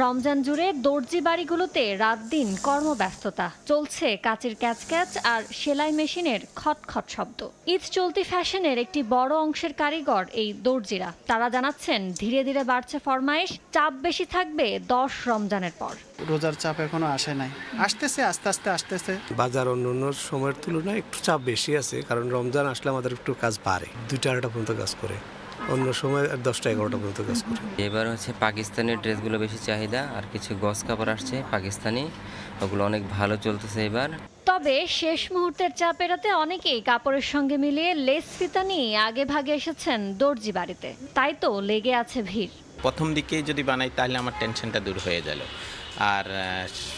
রমজান জুড়ে দর্জি বাড়িগুলোতে রাত দিন কর্মব্যস্ততা চলছে। কাচের ক্যাচক্যাচ আর সেলাই মেশিনের খটখট শব্দ। ঈদ চলতি ফ্যাশনের একটি বড় অংশের কারিগর এই দর্জিরা। তারা জানাচ্ছেন ধীরে ধীরে বাড়ছে ফরমাইশ, চাপ বেশি থাকবে 10 রমজানের পর। রোজার চাপ এখনো আসে নাই, আসতেছে আস্তে আস্তে আসতেছে। বাজার অন্য সময়ের তুলনায় একটু চাপ বেশি আছে, কারণ রমজান আসলে আমাদের একটু কাজ বাড়ে, 2-4টা পর্যন্ত কাজ করে, অন্য সময় 10টা-11টা পর্যন্ত কাজ করে। এবার হচ্ছে পাকিস্তানের ড্রেসগুলো বেশি চাহিদা, আর কিছু গজ কাপড় আসছে পাকিস্তানি, ওগুলো অনেক ভালো চলতেছে এবার। তবে শেষ মুহূর্তের চাপ এড়াতে অনেকেই কাপড়ের সঙ্গে মিলিয়ে লেস ফিতা নিয়ে আগে ভাগে এসেছেন দর্জি বাড়িতে। তাই তো লেগে আছে ভিড়। প্রথম দিকেই যদি বানাই তাহলে আমার টেনশনটা দূর হয়ে গেল, আর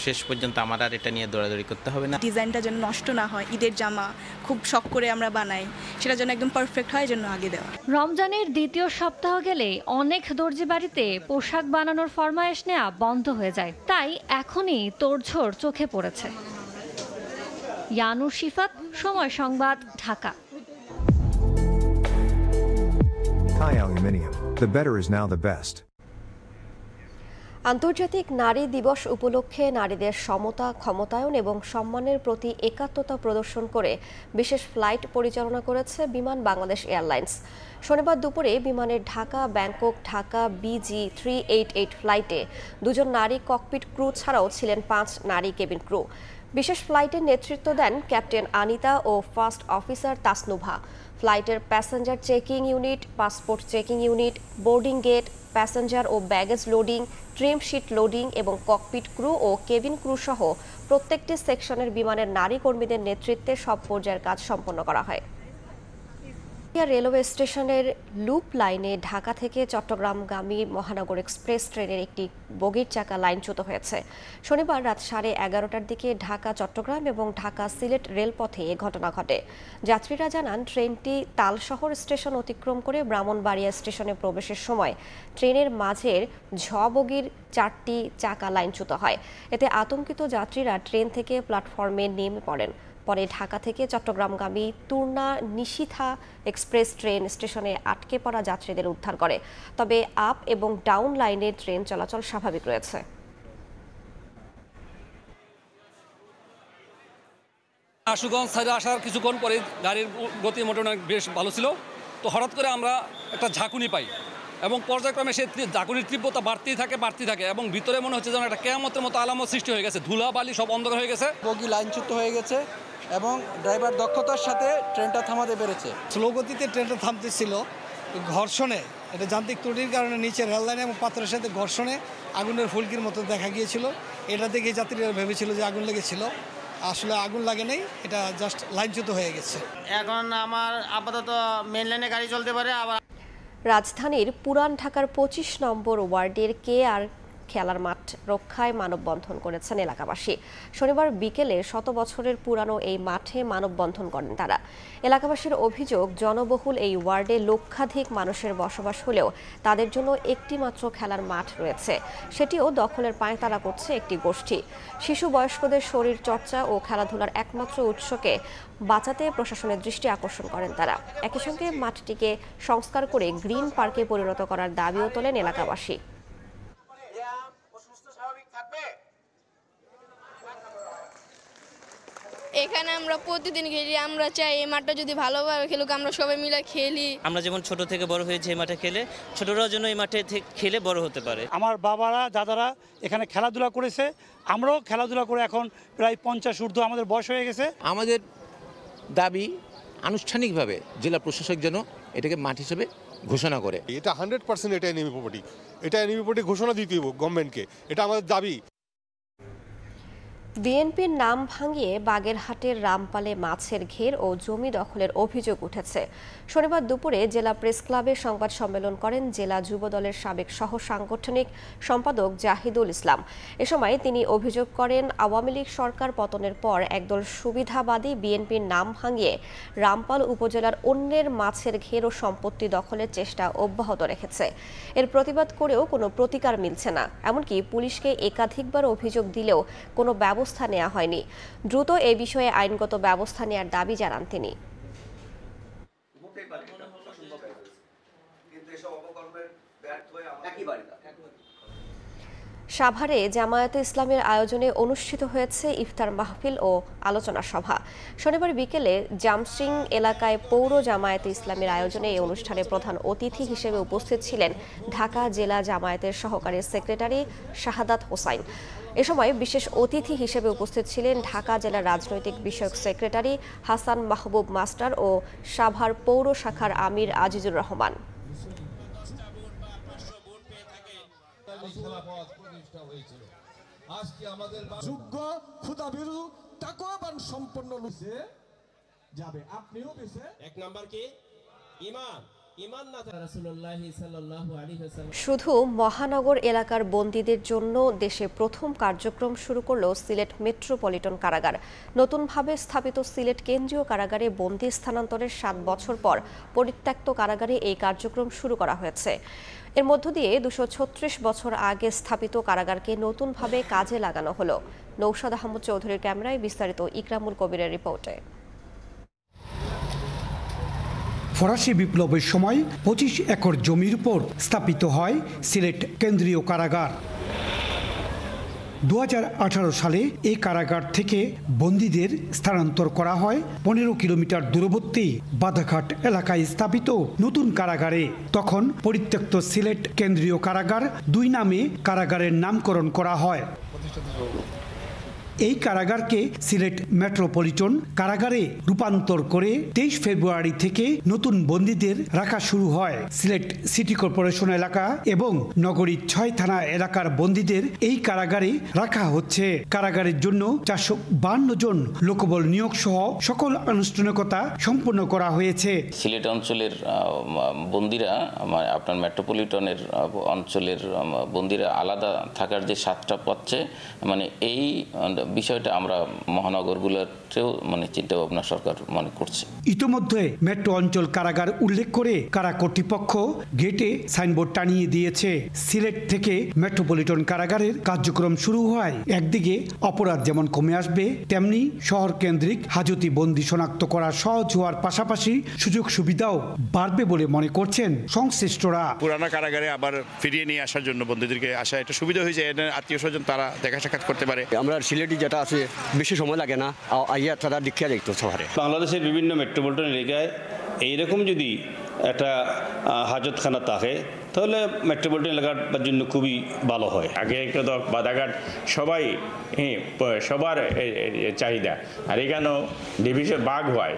শেষ পর্যন্ত আমার আর এটা নিয়ে দৌড়াদৌড়ি করতে হবে না। ডিজাইনটা যেন নষ্ট না হয়, ঈদের জামা খুব শখ করে আমরা বানাই, সেটা যেন একদম পারফেক্ট হয়, জন্য আগে দেওয়া। রমজানের দ্বিতীয় সপ্তাহ গেলে অনেক দর্জি বাড়িতে পোশাক বানানোর ফরমায়েশ নেওয়া বন্ধ হয়ে যায়। তাই এখনই তোড়ঝোড় চোখে পড়েছে। ইয়ানুর শিফাত, সময় সংবাদ, Dhaka. Thai Aluminium. The better is now the best. আন্তর্জাতিক নারী দিবস উপলক্ষে নারীদের সমতা, ক্ষমতায়ন এবং সম্মানের প্রতি একাত্মতা প্রদর্শন করে বিশেষ ফ্লাইট পরিচালনা করেছে বিমান বাংলাদেশ এয়ারলাইন্স। শনিবার দুপুরে বিমানের ঢাকা ব্যাংকক ঢাকা BG388 ফ্লাইটে 2 নারী ককপিট ক্রু ছাড়াও ছিলেন 5 নারী কেবিন ক্রু। বিশেষ ফ্লাইটের নেতৃত্ব দেন ক্যাপ্টেন আনিতা ও ফার্স্ট অফিসার তাসনুভা। ফ্লাইটের passenger checking unit, passport checking unit, boarding gate, passenger ও baggage loading, trim sheet loading এবং ককপিট ক্রু ও কেবিন ক্রু সহ প্রত্যেকটি সেকশনের বিমানের নারী কর্মীদের নেতৃত্বে সব পর্যায়ের কাজ সম্পন্ন করা হয়। রেলওয়ে স্টেশনের লুপ লাইনে ঢাকা থেকে চট্টগ্রামগামী মহানগর এক্সপ্রেস ট্রেনের একটি বগির চাকা লাইনচ্যুত হয়েছে। শনিবার রাত 11:30টার দিকে ঢাকা চট্টগ্রাম এবং ঢাকা সিলেট রেলপথে এ ঘটনা ঘটে। যাত্রীরা জানান ট্রেনটি তালশহর স্টেশন অতিক্রম করে ব্রাহ্মণবাড়িয়া স্টেশনে প্রবেশের সময় ট্রেনের মাঝের বগির 4টি চাকা লাইনচ্যুত হয়। এতে আতঙ্কিত যাত্রীরা ট্রেন থেকে প্ল্যাটফর্মে নেমে পড়েন। পরে ঢাকা থেকে চট্টগ্রামগামী তুর্না নিশিথা এক্সপ্রেস ট্রেন স্টেশনে আটকে পড়া যাত্রীদের উদ্ধার করে। তবে আপ এবং ডাউন লাইনের ট্রেন চলাচল স্বাভাবিক রয়েছে। আশুগঞ্জ সাইডে আসার কিছুক্ষণ পরে গাড়ির গতি মোটামুটি বেশ ভালো ছিল, তো হঠাৎ করে আমরা একটা ঝাঁকুনি পাই এবং পর্যায়ক্রমে সেই ঝাঁকুনির তীব্রতা বাড়তেই থাকে এবং ভিতরে মনে হচ্ছে যেন একটা কেয়ামতের মতো আলামত সৃষ্টি হয়ে গেছে, ধুলা বালি সব অন্ধকার হয়ে গেছে। বগি লাইনচ্যুত হয়ে গেছে এবং ড্রাইভার দক্ষতার সাথে ট্রেনটা থামাতে পেরেছে। স্লো গতিতে ট্রেনটা থামতেছিল, ঘর্ষণে, এটা যান্ত্রিক ত্রুটির কারণে নিচে রেললাইন এবং পাথরের সাথে ঘর্ষণে আগুনের ফুলকির মতো দেখা গিয়েছিল। এটা দেখে যাত্রীরা ভেবেছিল যে আগুন লেগেছিল, আসলে আগুন লাগে নাই, এটা জাস্ট লাইনচ্যুত হয়ে গেছে। এখন আমার আপাতত মেন লাইনে গাড়ি চলতে পারে। আবার রাজধানীর পুরান ঢাকার 25 নম্বর ওয়ার্ডের KR খেলার মাঠ রক্ষায় মানববন্ধন করেছেন এলাকাবাসী। শনিবার বিকেলে 100 বছরের পুরানো এই মাঠে মানববন্ধন করেন তারা। এলাকাবাসীর অভিযোগ, জনবহুল এই ওয়ার্ডে লক্ষাধিক মানুষের বসবাস হলেও তাদের জন্য একটি মাত্র খেলার মাঠ রয়েছে, সেটিও দখলের পায়তারা করছে একটি গোষ্ঠী। শিশু বয়স্কদের শরীর চর্চা ও খেলাধুলার একমাত্র উৎসকে বাঁচাতে প্রশাসনের দৃষ্টি আকর্ষণ করেন তারা। একই সঙ্গে মাঠটিকে সংস্কার করে গ্রিন পার্কে পরিণত করার দাবিও তোলেন এলাকাবাসী। এখানে আমরা প্রতিদিন খেলি, আমরা চাই এই মাঠটা যদি ভালোভাবে খেলুক, আমরা সবাই মিলে খেলি। আমরা যেমন ছোট থেকে বড় হয়েছে এই মাঠে খেলে, ছোটরাও যেন এই মাঠে খেলে বড় হতে পারে। আমার বাবারা দাদারা এখানে খেলাধুলা করেছে, আমরাও খেলাধুলা করে এখন প্রায় 50 ঊর্ধ্ব আমাদের বয়স হয়ে গেছে। আমাদের দাবি আনুষ্ঠানিকভাবে জেলা প্রশাসক যেন এটাকে মাঠ হিসেবে ঘোষণা করে। এটা 100% এটা এনএমি প্রপার্টি, এটা এনএমি প্রপার্টি ঘোষণা দিতে হবে গভর্নমেন্টকে, এটা আমাদের দাবি। বিএনপির নাম ভাঙিয়ে বাগেরহাটের রামপালে মাছের ঘের ও জমি দখলের অভিযোগ উঠেছে। শনিবার দুপুরে জেলা প্রেস ক্লাবে সংবাদ সম্মেলন করেন জেলা যুবদলের সাবেক সহ সাংগঠনিক সম্পাদক জাহিদুল ইসলাম। এ সময় তিনি অভিযোগ করেন, আওয়ামী লীগ সরকার পতনের পর একদল সুবিধাবাদী বিএনপির নাম ভাঙিয়ে রামপাল উপজেলার অন্যের মাছের ঘের ও সম্পত্তি দখলের চেষ্টা অব্যাহত রেখেছে। এর প্রতিবাদ করেও কোনো প্রতিকার মিলছে না, এমনকি পুলিশকে একাধিকবার অভিযোগ দিলেও কোনো ব্যবস্থা নেওয়া হয়নি। দ্রুত এ বিষয়ে আইনগত ব্যবস্থা নেওয়ার দাবি জানান তিনি। সাভারে জামায়াতে ইসলামের আয়োজনে অনুষ্ঠিত হয়েছে ইফতার মাহফিল ও আলোচনা সভা। শনিবার বিকেলে জামসিং এলাকায় পৌর জামায়াতে ইসলামের আয়োজনে এই অনুষ্ঠানে প্রধান অতিথি হিসেবে উপস্থিত ছিলেন ঢাকা জেলা জামায়াতের সহকারী সেক্রেটারি শাহাদাত হোসাইন। এ সময় বিশেষ অতিথি হিসেবে উপস্থিত ছিলেন ঢাকা জেলা রাজনৈতিক বিষয়ক সেক্রেটারি হাসান মাহবুব মাস্টার ও সাভার পৌর শাখার আমির আজিজুর রহমান। আজকে আমাদের যোগ্য খোদাভীরু তাকওয়াবান সম্পন্ন লুসে যাবে। আপনিও বেশে এক নাম্বার কি ঈমান। শুধু মহানগর এলাকার বন্দীদের জন্য দেশে প্রথম কার্যক্রম শুরু করল সিলেট মেট্রোপলিটন কারাগার। নতুনভাবে স্থাপিত সিলেট কেন্দ্রীয় কারাগারে বন্দী স্থানান্তরের 7 বছর পর পরিত্যক্ত কারাগারে এই কার্যক্রম শুরু করা হয়েছে। এর মধ্য দিয়ে 236 বছর আগে স্থাপিত কারাগারকে নতুনভাবে কাজে লাগানো হলো। নৌশাদ আহমদ চৌধুরীর ক্যামেরায় বিস্তারিত ইকরামুল কবিরের রিপোর্টে। ফরাসি বিপ্লবের সময় 25 একর জমির উপর স্থাপিত হয় সিলেট কেন্দ্রীয় কারাগার। 2018 সালে এই কারাগার থেকে বন্দীদের স্থানান্তর করা হয় 15 কিলোমিটার দূরবর্তী বাধাঘাট এলাকায় স্থাপিত নতুন কারাগারে। তখন পরিত্যক্ত সিলেট কেন্দ্রীয় কারাগার 2 নামে কারাগারের নামকরণ করা হয়। এই কারাগারকে সিলেট মেট্রোপলিটন কারাগারে রূপান্তর করে 23 ফেব্রুয়ারি থেকে নতুন বন্দীদের রাখা শুরু হয়। সিলেট সিটি কর্পোরেশন এলাকা এবং নগরীর 6 থানা এলাকার বন্দীদের এই কারাগারে রাখা হচ্ছে। কারাগারের জন্য 452 জন লোকবল নিয়োগ সহ সকল আনুষ্ঠানিকতা সম্পন্ন করা হয়েছে। সিলেট অঞ্চলের বন্দীরা আপনার মেট্রোপলিটনের অঞ্চলের বন্দীরা আলাদা থাকার যে স্বাদটা পাচ্ছে, মানে এই বিষয়টা আমরা মহানগরগুলোতেও চিন্তা ভাবনা সরকার মনে করছে। ইতিমধ্যে মেট্রো অঞ্চল কারাগার উল্লেখ করে কারা কর্তৃপক্ষ গেটে সাইনবোর্ড টানিয়ে দিয়েছে। সিলেট থেকে মেট্রোপলিটন কারাগারের কার্যক্রম শুরু হয়। একদিকে অপরাধ যেমন কমে আসবে, তেমনি শহর কেন্দ্রিক হাজতি বন্দী শনাক্ত করা সহজ হওয়ার পাশাপাশি সুযোগ সুবিধাও বাড়বে বলে মনে করছেন সংশ্লিষ্টরা। পুরানা কারাগারে আবার ফিরিয়ে নিয়ে আসার জন্য বন্দীদেরকে আসা একটা সুবিধা হয়েছে। আত্মীয় স্বজন তারা দেখা সাক্ষাৎ করতে পারে। আমরা সিলেটি যেটা আছে বেশি সময় লাগে না, আইয়া তারা দীক্ষা দেখতো শহরে। বাংলাদেশের বিভিন্ন মেট্রোপলিটন এলাকায় এইরকম যদি একটা হাজতখানা থাকে তাহলে মেট্রোপলিটন এলাকার জন্য খুবই ভালো হয়। আগে বাদাঘাট সবাই সবার চাহিদা, আর এখানেও ডিভিশন ভাগ হয়,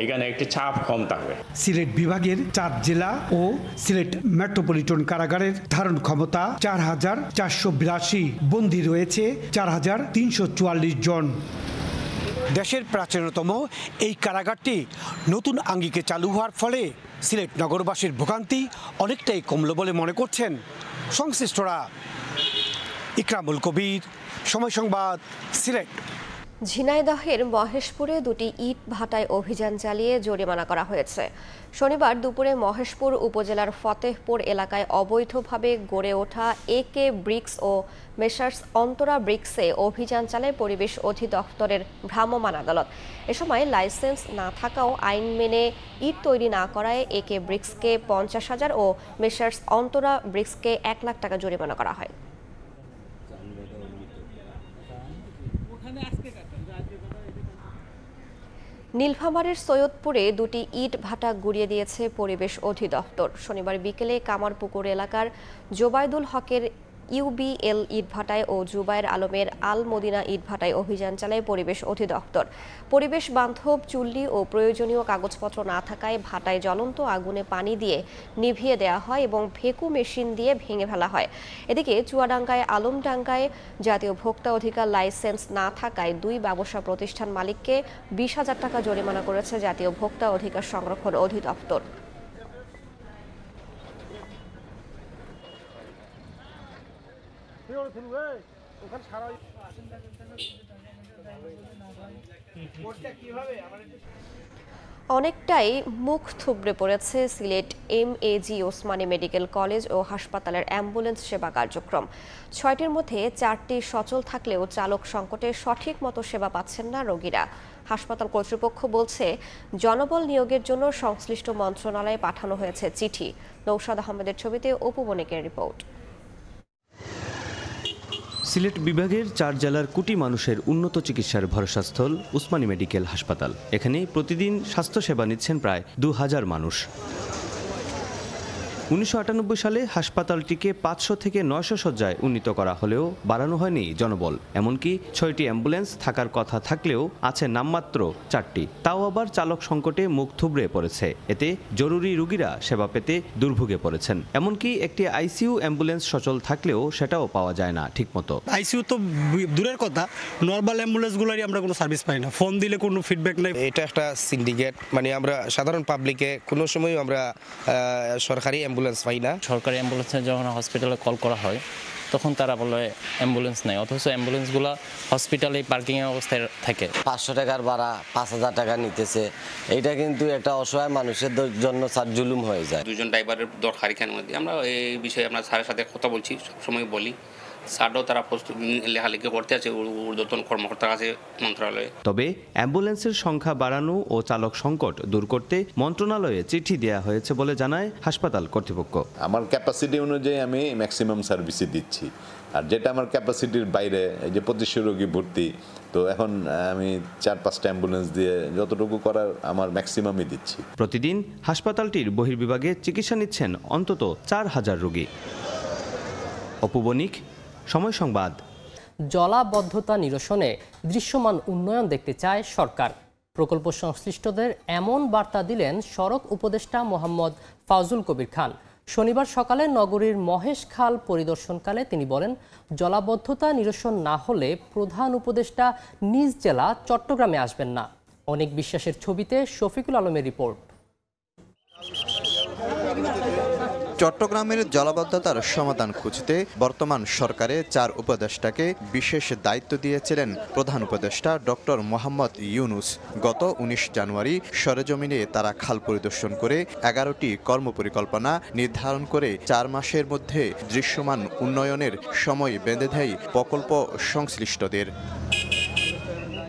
এখানে একটি চাপ কম থাকবে। সিলেট বিভাগের 4 জেলা ও সিলেট মেট্রোপলিটন কারাগারের ধারণ ক্ষমতা 4,482, বন্দী রয়েছে 4,344 জন। দেশের প্রাচীনতম এই কারাগারটি নতুন আঙ্গিকে চালু হওয়ার ফলে সিলেট নগরবাসীর ভোগান্তি অনেকটাই কমল বলে মনে করছেন সংশ্লিষ্টরা। ইকরামুল কবির, সময় সংবাদ, সিলেট। ঝিনাইদহের মহেশপুরে 2টি ইট ভাটায় অভিযান চালিয়ে জরিমানা করা হয়েছে। শনিবার দুপুরে মহেশপুর উপজেলার ফতেহপুর এলাকায় অবৈধভাবে গড়ে ওঠা একে ব্রিক্স ও মেসার্স অন্তরা ব্রিক্সে অভিযান চালায় পরিবেশ অধিদপ্তরের ভ্রাম্যমাণ আদালত। এ সময় লাইসেন্স না থাকাও আইন মেনে ইট তৈরি না করায় একে ব্রিক্সকে 50,000 ও মেসার্স অন্তরা ব্রিক্সকে 1 লাখ টাকা জরিমানা করা হয়। নীলফামারীর সৈয়দপুরে 2টি ইট ভাটা গুড়িয়ে দিয়েছে পরিবেশ অধিদপ্তর। শনিবার বিকেলে কামারপুকুর এলাকার জোবায়দুল হকের ইউবিএল ইটভাটায় ও জুবায়ের আলমের আল মদিনা ইটভাটায় অভিযান চালায় পরিবেশ অধিদপ্তর। পরিবেশ বান্ধব চুল্লি ও প্রয়োজনীয় কাগজপত্র না থাকায় ভাটায় জ্বলন্ত আগুনে পানি দিয়ে নিভিয়ে দেওয়া হয় এবং ভেকু মেশিন দিয়ে ভেঙে ফেলা হয়। এদিকে চুয়াডাঙ্গায় আলমডাঙ্গায় জাতীয় ভোক্তা অধিকার লাইসেন্স না থাকায় 2 ব্যবসা প্রতিষ্ঠান মালিককে 20,000 টাকা জরিমানা করেছে জাতীয় ভোক্তা অধিকার সংরক্ষণ অধিদপ্তর। অনেকটাই মুখ থুবড়ে পড়েছে Sylhet MAG Osmani medical college ও হাসপাতালের অ্যাম্বুলেন্স সেবা কার্যক্রম। 6টির মধ্যে 4টি সচল থাকলেও চালক সংকটে সঠিক মতো সেবা পাচ্ছেন না রোগীরা। হাসপাতাল কর্তৃপক্ষ বলছে জনবল নিয়োগের জন্য সংশ্লিষ্ট মন্ত্রণালয়ে পাঠানো হয়েছে চিঠি। নৌশাদ আহমেদের ছবিতে অপু বণিকের রিপোর্ট। সিলেট বিভাগের 4 জেলার কোটি মানুষের উন্নত চিকিৎসার ভরসাস্থল ওসমানী মেডিকেল হাসপাতাল। এখানে প্রতিদিন স্বাস্থ্যসেবা নিচ্ছেন প্রায় 2000 মানুষ। 1998 সালে হাসপাতালটিকে 500 থেকে 900 শয্যায় উন্নীত করা হলেও বাড়ানো হয়নি জনবল। এমনকি 6টি অ্যাম্বুলেন্স থাকার কথা থাকলেও আছে নামমাত্র 4টি, তাও আবার চালক সংকটে মুখ থুবড়ে পড়েছে। এতে জরুরি রোগীরা সেবা পেতে দুর্ভোগে পড়েছেন। এমনকি একটি আইসিইউ অ্যাম্বুলেন্স সচল থাকলেও সেটাও পাওয়া যায় না ঠিকমতো। আইসিইউ তো দূরের কথা, নর্মাল অ্যাম্বুলেন্সগুলোরই আমরা কোনো সার্ভিস পাই না, ফোন দিলে কোনো ফিডব্যাক নাই। এটা একটা সিন্ডিকেট, মানে আমরা সাধারণ পাবলিকে কোনো সময় আমরা সরকারি অ্যাম্বুলেন্স পাই না। সরকারি অ্যাম্বুলেন্সে যখন হসপিটালে কল করা হয় তখন তারা বলে অ্যাম্বুলেন্স নেই, অথচ অ্যাম্বুলেন্সগুলো হসপিটালে পার্কিংয়ের অবস্থায় থাকে। 500 টাকার ভাড়া 5000 টাকা নিতেছে। এইটা কিন্তু একটা অসহায় মানুষের জন্য স্যার জুলুম হয়ে যায়। 2জন ড্রাইভারের দরকার এখানে মধ্যে। আমরা এই বিষয়ে আমরা স্যারের সাথে কথা বলছি, সবসময় বলি। স্যারও তারা লেখালেখি করতে আছে ঊর্ধ্বতন কর্মকর্তার কাছে মন্ত্রণালয়ে। তবে অ্যাম্বুলেন্সের সংখ্যা বাড়ানো ও চালক সংকট দূর করতে মন্ত্রণালয়ে চিঠি দেওয়া হয়েছে বলে জানায় হাসপাতাল কর্তৃপক্ষ। আমার ক্যাপাসিটি অনুযায়ী আমি ম্যাক্সিমাম সার্ভিসই দিচ্ছি, আর যেটা আমার ক্যাপাসিটির বাইরে, এই যে 2500 রোগী ভর্তি, তো এখন আমি 4-5টা অ্যাম্বুলেন্স দিয়ে যতটুকু করার আমার ম্যাক্সিমামই দিচ্ছি। প্রতিদিন হাসপাতালটির বহির্বিভাগে চিকিৎসা নিচ্ছেন অন্তত 4000 রোগী। অপু বণিক, সময় সংবাদ। জলাবদ্ধতা নিরসনে দৃশ্যমান উন্নয়ন দেখতে চায় সরকার। প্রকল্প সংশ্লিষ্টদের এমন বার্তা দিলেন সড়ক উপদেষ্টা মোহাম্মদ ফাউজুল কবির খান। শনিবার সকালে নগরীর মহেশ খাল পরিদর্শনকালে তিনি বলেন, জলাবদ্ধতা নিরসন না হলে প্রধান উপদেষ্টা নিজ জেলা চট্টগ্রামে আসবেন না। অনেক বিশ্বাসের ছবিতে শফিকুল আলমের রিপোর্ট। চট্টগ্রামের জলাবদ্ধতার সমাধান খুঁজতে বর্তমান সরকারে 4 উপদেষ্টাকে বিশেষ দায়িত্ব দিয়েছিলেন প্রধান উপদেষ্টা ডক্টর মোহাম্মদ ইউনুস। গত 19 জানুয়ারি সরেজমিনে তারা খাল পরিদর্শন করে 11টি কর্মপরিকল্পনা নির্ধারণ করে 4 মাসের মধ্যে দৃশ্যমান উন্নয়নের সময় বেঁধে দেয় প্রকল্প সংশ্লিষ্টদের।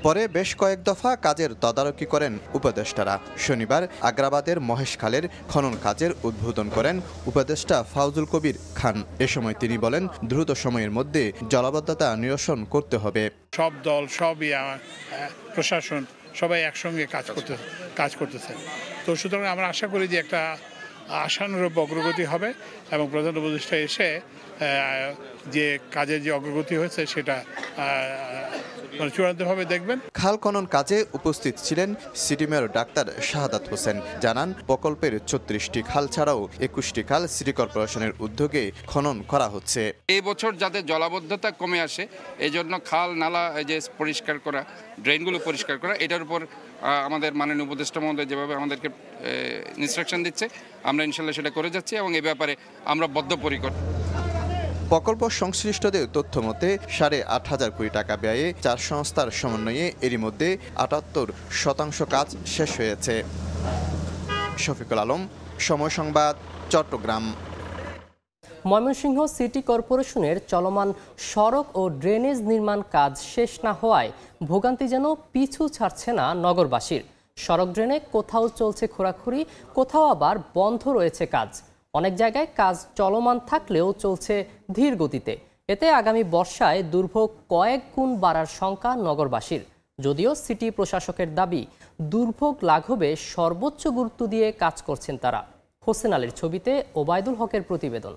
পরে বেশ কয়েক দফা কাজের তদারকি করেন উপদেষ্টারা। শনিবার আগ্রাবাদের মহেশখালের খনন কাজের উদ্বোধন করেন উপদেষ্টা ফাউজুল কবির খান। এ সময় তিনি বলেন, দ্রুত সময়ের মধ্যে জলাবদ্ধতা নিরসন করতে হবে। সব দল, সব প্রশাসন সবাই একসঙ্গে কাজ করতেছে। তো তো সুতরাং আমরা আশা করি যে একটা আশানুরূপ অগ্রগতি হবে এবং প্রধান উপদেষ্টা এসে যে কাজের যে অগ্রগতি হয়েছে সেটা চূড়ান্তভাবে দেখবেন। খাল খনন কাজে উপস্থিত ছিলেন city mayor doctor Shahadat Hossain. জানান প্রকল্পের ৩৬টি খাল ছাড়াও ২১টি খাল সিটি কর্পোরেশনের উদ্যোগে খনন করা হচ্ছে। এই বছর যাতে জলাবদ্ধতা কমে আসে এই জন্য খাল নালা যে পরিষ্কার করা, ড্রেনগুলো পরিষ্কার করা, এটার উপর আমাদের মাননীয় উপদেষ্টা মহোদয় যেভাবে আমাদেরকে ইনস্ট্রাকশন দিচ্ছে আমরা ইনশাল্লাহ সেটা করে যাচ্ছি এবং এই ব্যাপারে আমরা বদ্ধপরিকর। প্রকল্প সংশ্লিষ্টদের তথ্য মতে ৮,৫০০ কোটি টাকা ব্যয়ে ৪ সংস্থার সমন্বয়ে এরই মধ্যে ৭৮% কাজ শেষ হয়েছে। শফিকুল আলম, সময় সংবাদ, চট্টগ্রাম। ময়মনসিংহ সিটি কর্পোরেশনের চলমান সড়ক ও ড্রেনেজ নির্মাণ কাজ শেষ না হওয়ায় ভোগান্তি যেন পিছু ছাড়ছে না নগরবাসীর। সড়ক ড্রেনে কোথাও চলছে খোঁড়াখুড়ি, কোথাও আবার বন্ধ রয়েছে কাজ। অনেক জায়গায় কাজ চলমান থাকলেও চলছে ধীর গতিতে। এতে আগামী বর্ষায় দুর্ভোগ কয়েক গুণ বাড়ার শঙ্কা নগরবাসীর। যদিও সিটি প্রশাসকের দাবি, দুর্ভোগ লাঘবে সর্বোচ্চ গুরুত্ব দিয়ে কাজ করছেন তারা। হোসেন আলীর ছবিতে ওবায়দুল হকের প্রতিবেদন।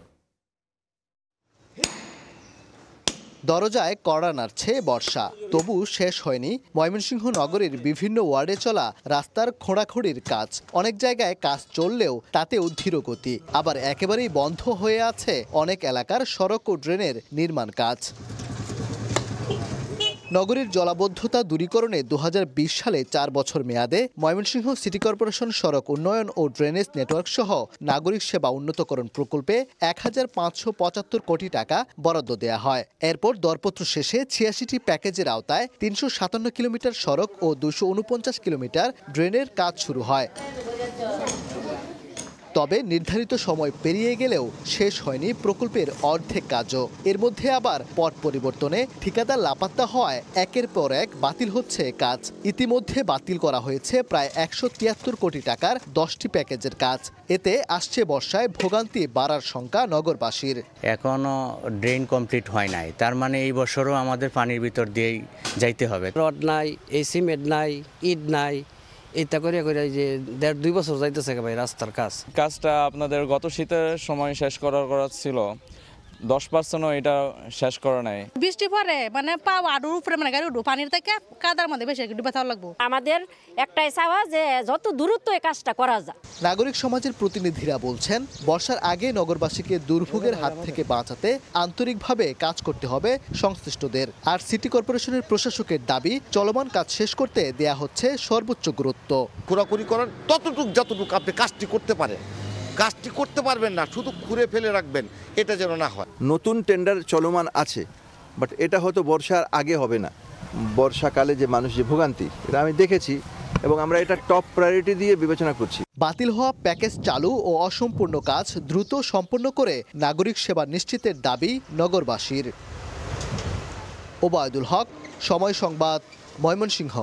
দরজায় কড়া নাড়ছে বর্ষা, তবু শেষ হয়নি ময়মনসিংহ নগরীর বিভিন্ন ওয়ার্ডে চলা রাস্তার খোঁড়াখুড়ির কাজ। অনেক জায়গায় কাজ চললেও তাতেও ধীর গতি, আবার একেবারেই বন্ধ হয়ে আছে অনেক এলাকার সড়ক ও ড্রেনের নির্মাণ কাজ। নগরীর জলাবদ্ধতা দূরীকরণে ২০২০ সালে ৪ বছর মেয়াদে ময়মনসিংহ সিটি কর্পোরেশন সড়ক উন্নয়ন ও ড্রেনেজ নেটওয়ার্ক সহ নাগরিক সেবা উন্নতকরণ প্রকল্পে ১,৫৭৫ কোটি টাকা বরাদ্দ দেয়া হয়। এরপর দরপত্র শেষে ৮৬টি প্যাকেজের আওতায় ৩৫৭ কিলোমিটার সড়ক ও ২৪৯ কিলোমিটার ড্রেনের কাজ শুরু হয়। তবে নির্ধারিত সময় পেরিয়ে গেলেও শেষ হয়নি প্রকল্পের অর্ধেক কাজও। এর মধ্যে আবার পট পরিবর্তনে ঠিকাদার লাপাত্তা হওয়ায় একের পর এক বাতিল হচ্ছে কাজ। ইতিমধ্যে বাতিল করা হয়েছে প্রায় ১৭৩ কোটি টাকার 10টি প্যাকেজের কাজ। এতে আসছে বর্ষায় ভোগান্তি বাড়ার শঙ্কা নগরবাসীর। এখনো ড্রেন কমপ্লিট হয় নাই, তার মানে এই বছরও আমাদের পানির ভিতর দিয়েই যাইতে হবে। রড নাই, এই সিমেন্ট নাই, ইট নাই, এইটা করে যে ১.৫-২ বছর যাইতেছে ভাই রাস্তার কাজটা আপনাদের গত শীতের সময় শেষ করার ছিল, 10%ও এটা শেষ করা নাই। বৃষ্টি পরে মানে পাও আডুর উপরে মানে গাড়ি উঠবো, পানির থেকে কাদার মধ্যে বেশি ডুবে থাকা লাগবো। আমাদের একটাই চাওয়া যে যত দূরত্ব এই কাজটা করা যায়। নাগরিক সমাজের প্রতিনিধিরা বলছেন, বর্ষার আগে নগরবাসীকে দুর্ভোগের হাত থেকে বাঁচাতে আন্তরিকভাবে কাজ করতে হবে সংশ্লিষ্টদের। আর সিটি কর্পোরেশনের প্রশাসকের দাবি, চলমান কাজ শেষ করতে দেয়া হচ্ছে সর্বোচ্চ গুরুত্ব। খোঁড়াখুড়ি করার ততটুক যতটুকু আপনি কাজটি করতে পারেন, কাজটি করতে পারবেন না, শুধু খুঁড়ে ফেলে রাখবেন, এটা যেন না হয়। নতুন টেন্ডার চলমান আছে, বাট এটা হয়তো বর্ষার আগে হবে না। বর্ষাকালে যে মানুষ যে ভোগান্তি, এটা আমি দেখেছি এবং আমরা এটা টপ প্রায়োরিটি দিয়ে বিবেচনা করছি। বাতিল হওয়া প্যাকেজ চালু ও অসম্পূর্ণ কাজ দ্রুত সম্পন্ন করে নাগরিক সেবা নিশ্চিতের দাবি নগরবাসীর। ওবায়দুল হক, সময় সংবাদ, ময়মনসিংহ।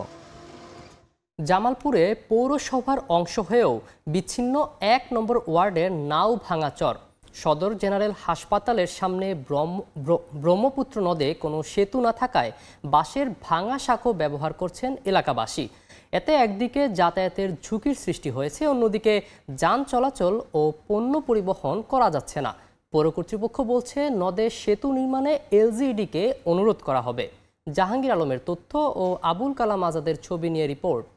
জামালপুরে পৌরসভার অংশ হয়েও বিচ্ছিন্ন ১ নম্বর ওয়ার্ডের নাও ভাঙাচর। সদর জেনারেল হাসপাতালের সামনে ব্রহ্মপুত্র নদে কোনো সেতু না থাকায় বাঁশের ভাঙা সাঁকো ব্যবহার করছেন এলাকাবাসী। এতে একদিকে যাতায়াতের ঝুঁকির সৃষ্টি হয়েছে, অন্যদিকে যান চলাচল ও পণ্য পরিবহন করা যাচ্ছে না। পৌর কর্তৃপক্ষ বলছে, নদে সেতু নির্মাণে এলজিইডিকে অনুরোধ করা হবে। জাহাঙ্গীর আলমের তথ্য ও আবুল কালাম আজাদের ছবি নিয়ে রিপোর্ট।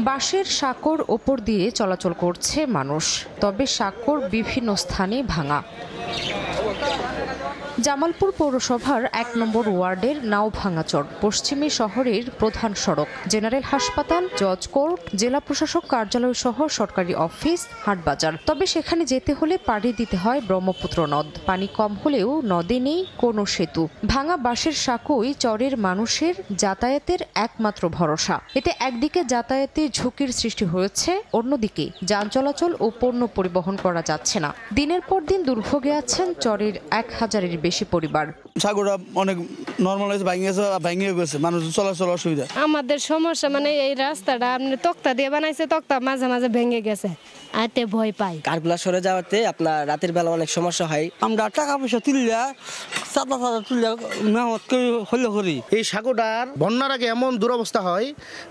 বাঁশের সাঁকোর ওপর দিয়ে চলাচল করছে মানুষ, তবে সাঁকোর বিভিন্ন স্থানে ভাঙা। জামালপুর পৌরসভার ১ নম্বর ওয়ার্ডের নাও ভাঙাচর পশ্চিমী শহরের প্রধান সড়ক, জেনারেল হাসপাতাল, জজ কোর্ট, জেলা প্রশাসক কার্যালয় সহ সরকারি অফিস, হাটবাজার। তবে সেখানে যেতে হলে পাড়ি দিতে হয় ব্রহ্মপুত্র নদ। পানি কম হলেও নদে নেই কোনো সেতু। ভাঙা বাঁশের সাঁকোই চরের মানুষের যাতায়াতের একমাত্র ভরসা। এতে একদিকে যাতায়াতে ঝুঁকির সৃষ্টি হয়েছে, অন্যদিকে যান চলাচল ও পণ্য পরিবহন করা যাচ্ছে না। দিনের পর দিন দুর্ভোগে আছেন চরের ১,০০০-এর বেশি পরিবার। সাগরটা অনেক নরমাল হয়েছে, ভাঙিয়ে গেছে, মানুষ চলাচল অসুবিধা। আমাদের সমস্যা মানে এই রাস্তাটা আপনি তক্তা দিয়ে বানাইছে, তক্তা মাঝে মাঝে ভেঙে গেছে, আতে ভয় পাই। কারগুলা সরে যাওয়াতে আপনার রাতের বেলা অনেক সমস্যা হয়। আমরা টাকা পয়সা তুললে সাদা তুললে মেহনত হলে করি। এই সাঁকোটার বন্যার আগে এমন দুরবস্থা হয়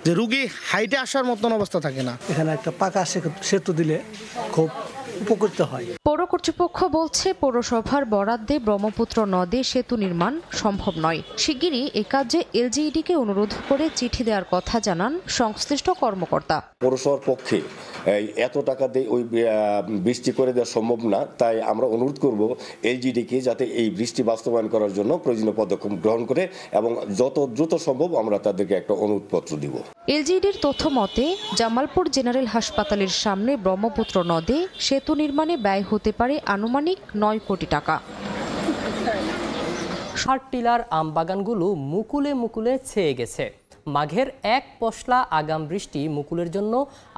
যে রুগী হাইটে আসার মতন অবস্থা থাকে না। এখানে একটা পাকা সেতু দিলে খুব উপকৃত হয়। পৌর কর্তৃপক্ষ বলছে পৌরসভার বরাদ্দে ব্রহ্মপুত্র নদে সেতু নির্মাণ সম্ভব নয়। শিগগিরই এ কাজে এলজিইডিকে অনুরোধ করে চিঠি দেওয়ার কথা জানান সংশ্লিষ্ট কর্মকর্তা। পৌরসভার পক্ষে এত টাকা দিয়ে ওই বৃষ্টি করে দেওয়া সম্ভব না, তাই আমরা অনুরোধ করব এলজিইডিকে যাতে এই বৃষ্টি বাস্তবায়ন করার জন্য প্রয়োজনীয় পদক্ষেপ গ্রহণ করে এবং যত দ্রুত সম্ভব আমরা তাদেরকে একটা অনুরোধপত্র দিব। এলজিইডির তথ্য মতে জামালপুর জেনারেল হাসপাতালের সামনে ব্রহ্মপুত্র নদে সেতু নির্মাণে ব্যয় হতে পারে আনুমানিক 9 কোটি টাকা। ষাটটিলার আম বাগানগুলো মুকুলে মুকুলে ছেয়ে গেছে। মাঘের এক পশলা আগাম বৃষ্টি মুকুলের জন্য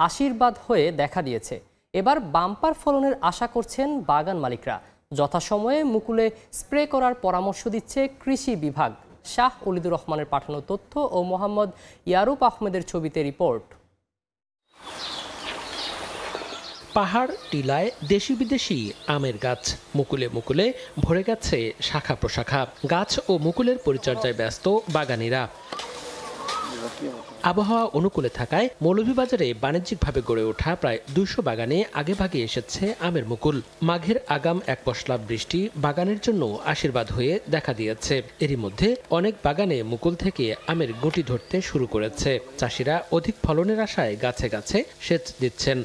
আশীর্বাদ হয়ে দেখা দিয়েছে। এবার বাম্পার ফলনের আশা করছেন বাগান মালিকরা। যথাসময়ে মুকুলে স্প্রে করার পরামর্শ দিচ্ছে কৃষি বিভাগ। শাহ ওলিদুর রহমানের পাঠানো তথ্য ও মোহাম্মদ ইয়ারুপ আহমেদের ছবিতে রিপোর্ট। পাহাড় টিলায় দেশি বিদেশি আমের গাছ, মুকুলে মুকুলে ভরে গেছে শাখা প্রশাখা। গাছ ও মুকুলের পরিচর্যায় ব্যস্ত বাগানীরা। আবহাওয়া অনুকূলে থাকায় মৌলভীবাজারে বাণিজ্যিকভাবে গড়ে ওঠা প্রায় 200 বাগানে আগেভাগে এসেছে আমের মুকুল। মাঘের আগাম এক পশলা বৃষ্টি বাগানের জন্য আশীর্বাদ হয়ে দেখা দিয়েছে। এরই মধ্যে অনেক বাগানে মুকুল থেকে আমের গুটি ধরতে শুরু করেছে। চাষিরা অধিক ফলনের আশায় গাছে গাছে সেচ দিচ্ছেন।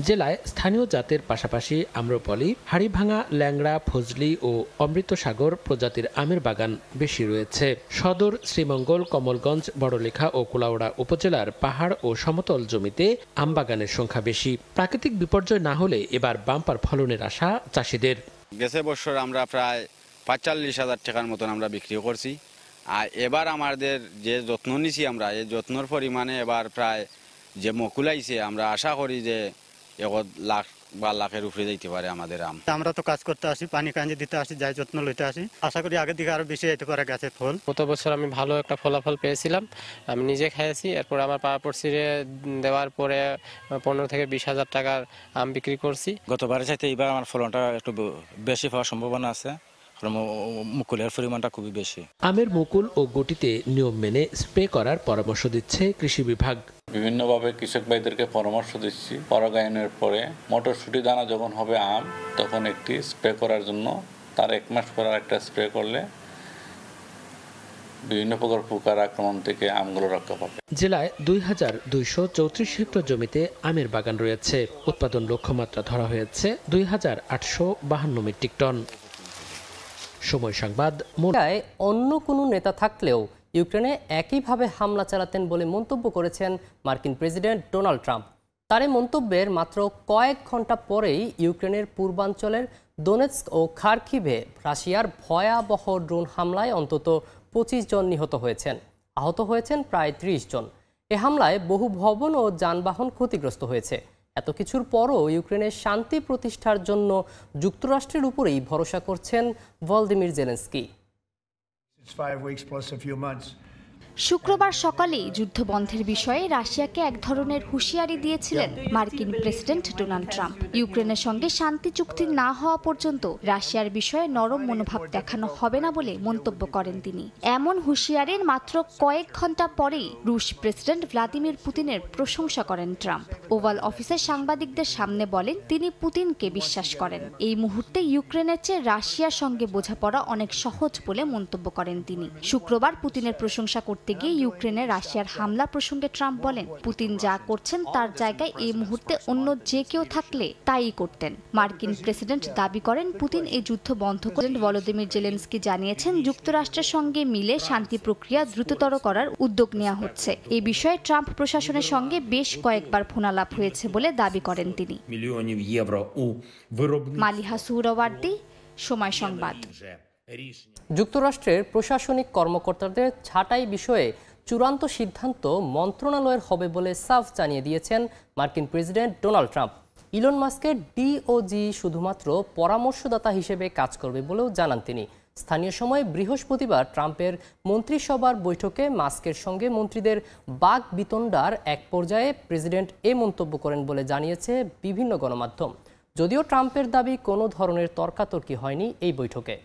জেলায় স্থানীয় জাতের পাশাপাশি আম্রপলি, হাড়িভাঙা, ল্যাংড়া, ফজলি ও অমৃতসাগর প্রজাতির আমের বাগান বেশি রয়েছে। সদর, শ্রীমঙ্গল, কমলগঞ্জ, বড়লেখা ও কুলাউড়া উপজেলার পাহাড় ও সমতল জমিতে আম বাগানের সংখ্যা বেশি। প্রাকৃতিক বিপর্যয় না হলে এবার বাম্পার ফলনের আশা চাষিদের। গেছে বছর আমরা প্রায় 45,000 টাকার মতন আমরা বিক্রি করছি। আর এবার আমাদের যে যত্ন নিছি আমরা, এই যত্নর পরিমাণে এবার প্রায় যে মুকুল আইছে, আমরা আশা করি যে 1 লাখ বা লাখের উপরে যাইতে পারে আমাদের আম। আমরা তো কাজ করতে আসি, পানি কাঞ্জি দিতে আসি, যাই যত্ন লইতে আসি। আশা করি আগের দিকে আরো বেশি যেতে পারে গাছের ফল। গত বছর আমি ভালো একটা ফলাফল পেয়েছিলাম, আমি নিজে খেয়েছি। এরপর আমার পাড়াপড়শিরে দেওয়ার পরে 15 থেকে 20,000 টাকার আম বিক্রি করছি। গতবারের চাইতে এবার আমার ফলনটা একটু বেশি পাওয়ার সম্ভাবনা আছে, মুকুলের পরিমাণটা খুবই বেশি। আমের মুকুল ও গুটিতে নিয়ম মেনে স্প্রে করার পরামর্শ দিচ্ছে কৃষি বিভাগ। বিভিন্নভাবে কৃষক ভাইদেরকে পরামর্শ দিচ্ছি। পরাগায়নের পরে মটরশুঁটি দানা যখন হবে আম, তখন একটি স্প্রে করার জন্য তার 1 মাস পর একটা স্প্রে করলে বিভিন্ন প্রকার পোকার আক্রমণ থেকে আমগুলো রক্ষা পাবে। জেলায় 2,234 হেক্টর জমিতে আমের বাগান রয়েছে। উৎপাদন লক্ষ্যমাত্রা ধরা হয়েছে 2,852 মেট্রিক টন। সময় সংবাদ। অন্য কোনো নেতা থাকলেও ইউক্রেনে একইভাবে হামলা চালাতেন বলে মন্তব্য করেছেন মার্কিন প্রেসিডেন্ট ডোনাল্ড ট্রাম্প। তার এই মন্তব্যের মাত্র কয়েক ঘন্টা পরেই ইউক্রেনের পূর্বাঞ্চলের দোনেৎস্ক ও খার্কিভে রাশিয়ার ভয়াবহ ড্রোন হামলায় অন্তত 25 জন নিহত হয়েছেন। আহত হয়েছেন প্রায় 30 জন। এ হামলায় বহু ভবন ও যানবাহন ক্ষতিগ্রস্ত হয়েছে। এত কিছুর পরও ইউক্রেনের শান্তি প্রতিষ্ঠার জন্য যুক্তরাষ্ট্রের উপরেই ভরসা করছেন ভলোদিমির জেলেনস্কি। শুক্রবার সকালে যুদ্ধবন্ধের বিষয়ে রাশিয়াকে এক ধরনের হুঁশিয়ারি দিয়েছিলেন মার্কিন প্রেসিডেন্ট ডোনাল্ড ট্রাম্প। ইউক্রেনের সঙ্গে শান্তি চুক্তি না হওয়া পর্যন্ত রাশিয়ার বিষয়ে নরম মনোভাব দেখানো হবে না বলে মন্তব্য করেন তিনি। এমন হুঁশিয়ারির মাত্র কয়েক ঘন্টা পরেই রুশ প্রেসিডেন্ট ভ্লাদিমির পুতিনের প্রশংসা করেন ট্রাম্প। ওভাল অফিসে সাংবাদিকদের সামনে বলেন তিনি পুতিনকে বিশ্বাস করেন। এই মুহূর্তে ইউক্রেনের চেয়ে রাশিয়ার সঙ্গে বোঝাপড়া অনেক সহজ বলে মন্তব্য করেন তিনি। শুক্রবার পুতিনের প্রশংসা করতে গিয়ে ইউক্রেনে রাশিয়ার হামলা প্রসঙ্গে ট্রাম্প বলেন পুতিন যা করছেন তার জায়গায় এই মুহূর্তে অন্য যে কেউ থাকলে তাই করতেন। মার্কিন প্রেসিডেন্ট দাবি করেন পুতিন এই যুদ্ধ বন্ধ করেন। ভলোদিমির জেলেনস্কি জানিয়েছেন যুক্তরাষ্ট্রের সঙ্গে মিলে শান্তি প্রক্রিয়া দ্রুততর করার উদ্যোগ নেওয়া হচ্ছে। এই বিষয়ে ট্রাম্প প্রশাসনের সঙ্গে বেশ কয়েকবার ফোনালাপ হয়েছে বলে দাবি করেন তিনি। মালিহা সুহরাওয়ার্দী, সময় সংবাদ। যুক্তরাষ্ট্রের প্রশাসনিক কর্মকর্তাদের ছাঁটাই বিষয়ে চূড়ান্ত সিদ্ধান্ত মন্ত্রণালয়ের হবে বলে সাফ জানিয়ে দিয়েছেন মার্কিন প্রেসিডেন্ট ডোনাল্ড ট্রাম্প। ইলন মাস্কের ডিওজি শুধুমাত্র পরামর্শদাতা হিসেবে কাজ করবে বলেও জানান তিনি। স্থানীয় সময় বৃহস্পতিবার ট্রাম্পের মন্ত্রিসভার বৈঠকে মাস্কের সঙ্গে মন্ত্রীদের বাক বিতণ্ডার এক পর্যায়ে প্রেসিডেন্ট এ মন্তব্য করেন বলে জানিয়েছে বিভিন্ন গণমাধ্যম। যদিও ট্রাম্পের দাবি কোনো ধরনের তর্কাতর্কি হয়নি এই বৈঠকে।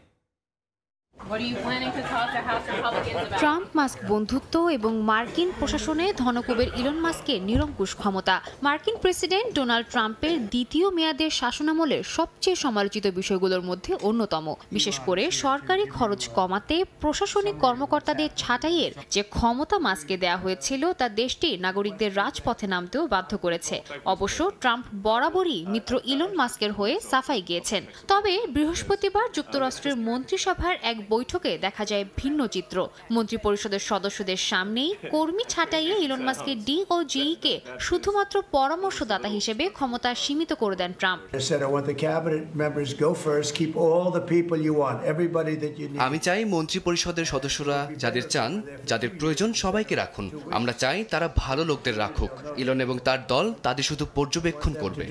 ট্রাম্প মাস্ক বন্ধুত্ব এবং মার্কিন প্রশাসনে ধনকুবের ইলন মাস্কের নিরঙ্কুশ ক্ষমতা মার্কিন প্রেসিডেন্ট ডোনাল্ড ট্রাম্পের দ্বিতীয় মেয়াদের শাসনামলের সবচেয়ে সমালোচিত বিষয়গুলোর মধ্যে অন্যতম। বিশেষ করে সরকারি খরচ কমাতে প্রশাসনিক কর্মকর্তাদের ছাঁটাইয়ের যে ক্ষমতা মাস্ককে দেয়া হয়েছিল তা দেশটির নাগরিকদের রাজপথে নামতেও বাধ্য করেছে। অবশ্য ট্রাম্প বরাবরই মিত্র ইলন মাস্কের হয়ে সাফাই গিয়েছেন। তবে বৃহস্পতিবার যুক্তরাষ্ট্রের মন্ত্রিসভার এক বৈঠকে দেখা যায় ভিন্ন চিত্র। মন্ত্রিপরিষদের সদস্যদের সামনেই কর্মী ছাঁটাইয়ে ইলন মাস্কের ডিওজি কে শুধুমাত্র পরামর্শদাতা হিসেবে ক্ষমতা সীমিত করে দেন ট্রাম্প। আমি চাই মন্ত্রিপরিষদের সদস্যরা যাদের চান, যাদের প্রয়োজন সবাইকে রাখুন। আমরা চাই তারা ভালো লোকদের রাখুক। ইলন এবং তার দল তাদের শুধু পর্যবেক্ষণ করবে।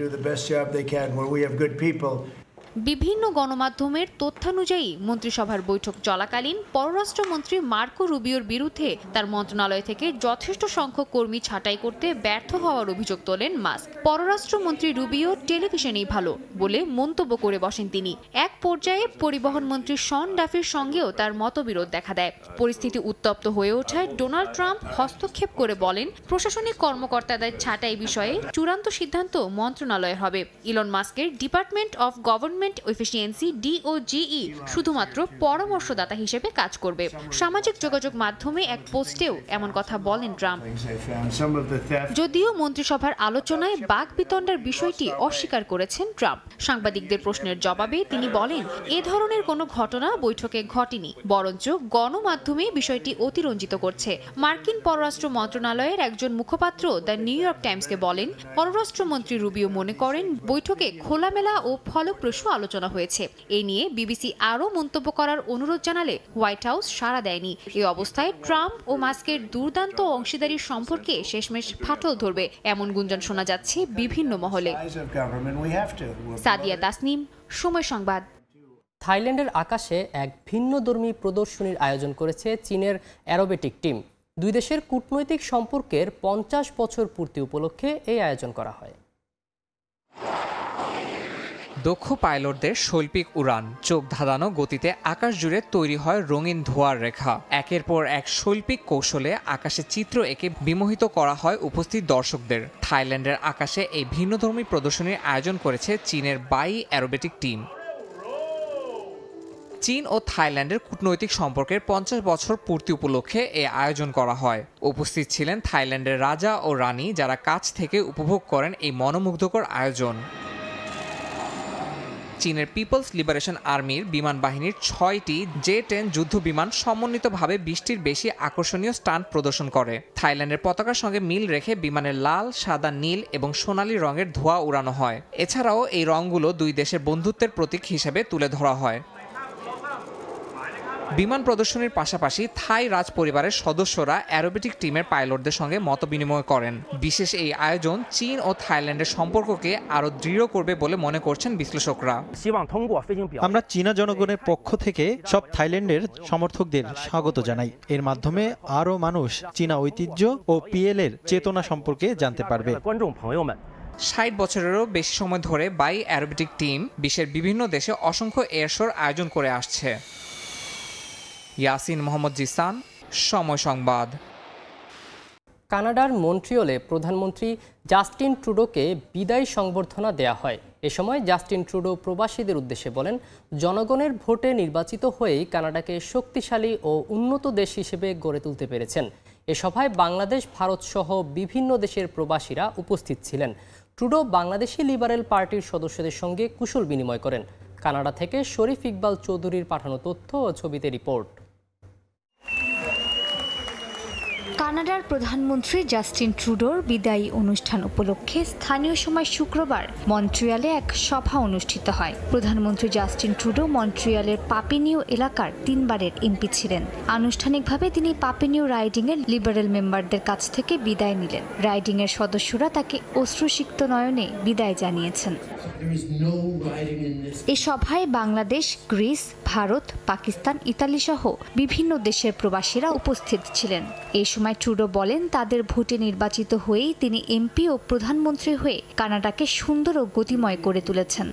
বিভিন্ন গণমাধ্যমের তথ্যানুযায়ী মন্ত্রিসভার বৈঠক চলাকালীন পররাষ্ট্রমন্ত্রী মার্কো রুবিওর বিরুদ্ধে তার মন্ত্রণালয় থেকে যথেষ্ট সংখ্যক কর্মী ছাঁটাই করতে ব্যর্থ হওয়ার অভিযোগ তোলেন মাস্ক। পররাষ্ট্রমন্ত্রী রুবিও টেলিভিশনেই ভালো বলে মন্তব্য করে বসেন তিনি। এক পর্যায়ে পরিবহন মন্ত্রী শন ডাফির সঙ্গেও তার মতবিরোধ দেখা দেয়। পরিস্থিতি উত্তপ্ত হয়ে ওঠায় ডোনাল্ড ট্রাম্প হস্তক্ষেপ করে বলেন, প্রশাসনিক কর্মকর্তাদের ছাঁটাই বিষয়ে চূড়ান্ত সিদ্ধান্ত মন্ত্রণালয়ের হবে। ইলন মাস্কের department of government efficiency DOGE শুধুমাত্র পরামর্শদাতা হিসেবে কাজ করবে। সামাজিক যোগাযোগ মাধ্যমে এক পোস্টেও এমন কথা বলেন ট্রাম্প। যদিও মন্ত্রিসভার আলোচনায় বাক বিতণ্ডার বিষয়টি অস্বীকার করেছেন ট্রাম্প। সাংবাদিকদের প্রশ্নের জবাবে তিনি বলেন, এ ধরনের কোনো ঘটনা বৈঠকে ঘটেনি, বরঞ্চ গণমাধ্যমে বিষয়টি অতিরঞ্জিত করছে। মার্কিন পররাষ্ট্র মন্ত্রণালয়ের একজন মুখপাত্র দ্য নিউ ইয়র্ক টাইমসকে বলেন, পররাষ্ট্রমন্ত্রী রুবিও মনে করেন বৈঠকে খোলামেলা ও ফলপ্রসূ আলোচনা হয়েছে। এ নিয়ে বিবিসি আরও মন্তব্য করার অনুরোধ জানালে হোয়াইট হাউস সাড়া দেয়নি। এই অবস্থায় ট্রাম্প ও মাস্কের দুর্দান্ত অংশীদারির সম্পর্কে শেষমেশ ফাটল ধরবে এমন গুঞ্জন শোনা যাচ্ছে বিভিন্ন মহলে। সাদিয়া তাসনিম, সময় সংবাদ। থাইল্যান্ডের আকাশে এক ভিন্নধর্মী প্রদর্শনীর আয়োজন করেছে চীনের অ্যারোবেটিক টিম। দুই দেশের কূটনৈতিক সম্পর্কের 50 বছর পূর্তি উপলক্ষে এই আয়োজন করা হয়। দক্ষ পাইলটদের শৈল্পিক উড়ান, চোখ ধাঁধানো গতিতে আকাশ জুড়ে তৈরি হয় রঙিন ধোঁয়ার রেখা। একের পর এক শৈল্পিক কৌশলে আকাশে চিত্র এঁকে বিমোহিত করা হয় উপস্থিত দর্শকদের। থাইল্যান্ডের আকাশে এই ভিন্নধর্মী প্রদর্শনীর আয়োজন করেছে চীনের বাই অ্যারোবেটিক টিম। চীন ও থাইল্যান্ডের কূটনৈতিক সম্পর্কের 50 বছর পূর্তি উপলক্ষে এ আয়োজন করা হয়। উপস্থিত ছিলেন থাইল্যান্ডের রাজা ও রানী, যারা কাছ থেকে উপভোগ করেন এই মনোমুগ্ধকর আয়োজন। চীনের পিপলস লিবারেশন আর্মির বিমান বাহিনীর 6টি J-10 যুদ্ধ বিমান সমন্বিতভাবে 20টির বেশি আকর্ষণীয় স্টান্ট প্রদর্শন করে। থাইল্যান্ডের পতাকার সঙ্গে মিল রেখে বিমানের লাল, সাদা, নীল এবং সোনালী রঙের ধোঁয়া উড়ানো হয়। এছাড়াও এই রঙগুলো দুই দেশের বন্ধুত্বের প্রতীক হিসেবে তুলে ধরা হয়। বিমান প্রদর্শনীর পাশাপাশি থাই রাজ পরিবারের সদস্যরা অ্যারোবেটিক টিমের পাইলটদের সঙ্গে মতবিনিময় করেন। বিশেষ এই আয়োজন চীন ও থাইল্যান্ডের সম্পর্ককে আরও দৃঢ় করবে বলে মনে করছেন বিশ্লেষকরা। আমরা চীনা জনগণের পক্ষ থেকে সব থাইল্যান্ডের সমর্থকদের স্বাগত জানাই। এর মাধ্যমে আরও মানুষ চীনা ঐতিহ্য ও পিএল-এর চেতনা সম্পর্কে জানতে পারবে। 60 বছরেরও বেশি সময় ধরে বাই অ্যারোবেটিক টিম বিশ্বের বিভিন্ন দেশে অসংখ্য এয়ারশোর আয়োজন করে আসছে। ইয়াসিন মোহাম্মদ জিসান, সময় সংবাদ। কানাডার মন্ট্রিয়লে প্রধানমন্ত্রী জাস্টিন ট্রুডোকে বিদায়ী সংবর্ধনা দেয়া হয়। এ সময় জাস্টিন ট্রুডো প্রবাসীদের উদ্দেশ্যে বলেন, জনগণের ভোটে নির্বাচিত হয়েই কানাডাকে শক্তিশালী ও উন্নত দেশ হিসেবে গড়ে তুলতে পেরেছেন। এ সভায় বাংলাদেশ, ভারত সহ বিভিন্ন দেশের প্রবাসীরা উপস্থিত ছিলেন। ট্রুডো বাংলাদেশি লিবারেল পার্টির সদস্যদের সঙ্গে কুশল বিনিময় করেন। কানাডা থেকে শরীফ ইকবাল চৌধুরীর পাঠানো তথ্য ও ছবিতে রিপোর্ট। কানাডার প্রধানমন্ত্রী জাস্টিন ট্রুডোর বিদায়ী অনুষ্ঠান উপলক্ষে স্থানীয় সময় শুক্রবার মন্ট্রিয়ালে এক সভা অনুষ্ঠিত হয়। প্রধানমন্ত্রী জাস্টিন ট্রুডো মন্ট্রিয়ালের পাপিনিউ এলাকার 3 বারের এমপি ছিলেন। আনুষ্ঠানিকভাবে তিনি পাপিনিউ রাইডিংয়ের লিবারেল মেম্বারদের কাছ থেকে বিদায় নিলেন। রাইডিংয়ের সদস্যরা তাকে অশ্রুসিক্ত নয়নে বিদায় জানিয়েছেন। এ সভায় বাংলাদেশ, গ্রিস, ভারত, পাকিস্তান, ইতালি সহ বিভিন্ন দেশের প্রবাসীরা উপস্থিত ছিলেন। এই সময় ট্রুডো বলেন, তাদের ভোটে নির্বাচিত হয়েই তিনি এমপি ও প্রধানমন্ত্রী হয়ে কানাডাকে সুন্দর ও গতিময় করে তুলেছেন।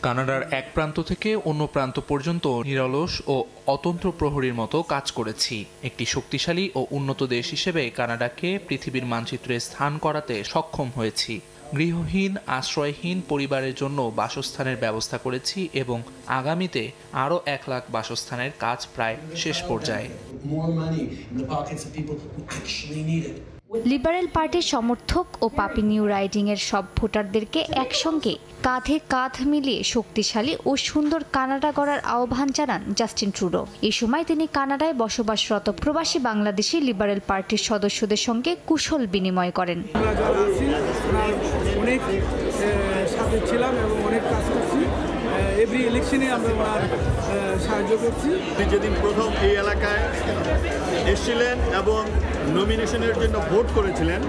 কানাডার এক প্রান্ত থেকে অন্য প্রান্ত পর্যন্ত নিরলস ও অতন্ত্র প্রহরীর মতো কাজ করেছি। একটি শক্তিশালী ও উন্নত দেশ হিসেবে কানাডাকে পৃথিবীর মানচিত্রে স্থান করাতে সক্ষম হয়েছি। গৃহহীন, আশ্রয়হীন পরিবারের জন্য বাসস্থানের ব্যবস্থা করেছি এবং আগামীতে আরও 1 লাখ বাসস্থানের কাজ প্রায় শেষ পর্যায়ে। লিবারেল পার্টির সমর্থক ও পাপিনিউ রাইডিংয়ের সব ভোটারদেরকে একসঙ্গে কাঁধে কাঁধ মিলিয়ে শক্তিশালী ও সুন্দর কানাডা গড়ার আহ্বান জানান জাস্টিন ট্রুডো। এই সময় তিনি কানাডায় বসবাসরত প্রবাসী বাংলাদেশি লিবারেল পার্টির সদস্যদের সঙ্গে কুশল বিনিময় করেন। অনেক সাথে ছিলাম এবং অনেক কাজ করছি। এভরি ইলেকশনে আমরা ওনার সাহায্য করছি। যেদিন প্রথম এই এলাকায় এসেছিলেন এবং নমিনেশনের জন্য ভোট করেছিলেন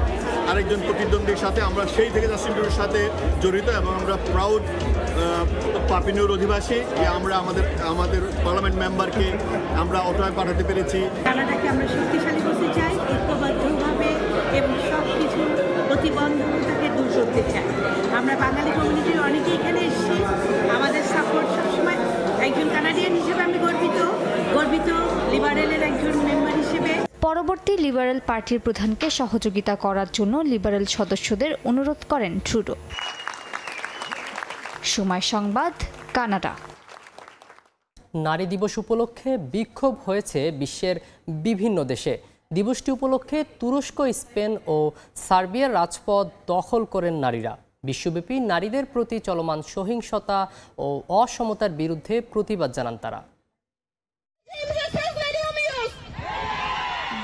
আরেকজন প্রতিদ্বন্দ্বীর সাথে, আমরা সেই থেকে জাস্টিন ট্রুডোর সাথে জড়িত এবং আমরা প্রাউড পাপিনিউর অধিবাসী যে আমরা আমাদের পার্লামেন্ট মেম্বারকে আমরা অটোয় পাঠাতে পেরেছি। কানাডাকে আমরা শক্তিশালী করতে চাই ঐক্যবদ্ধভাবে এবং সব কিছু প্রতিবন্ধকতাকে দূর করতে চাই। আমরা বাঙালি কমিউনিটির অনেকেই এখানে এসেছি, আমাদের সাপোর্ট সবসময়। একজন কানাডিয়ান হিসেবে আমি গর্বিত লিবারেলের একজন মেম্বার হিসেবে। পরবর্তী লিবারেল পার্টির প্রধানকে সহযোগিতা করার জন্য লিবারেল সদস্যদের অনুরোধ করেন ট্রুডো। সময় সংবাদ, কানাডা। নারী দিবস উপলক্ষে বিক্ষোভ হয়েছে বিশ্বের বিভিন্ন দেশে। দিবসটি উপলক্ষে তুরস্ক, স্পেন ও সার্বিয়ার রাজপথ দখল করেন নারীরা। বিশ্বব্যাপী নারীদের প্রতি চলমান সহিংসতা ও অসমতার বিরুদ্ধে প্রতিবাদ জানান তারা।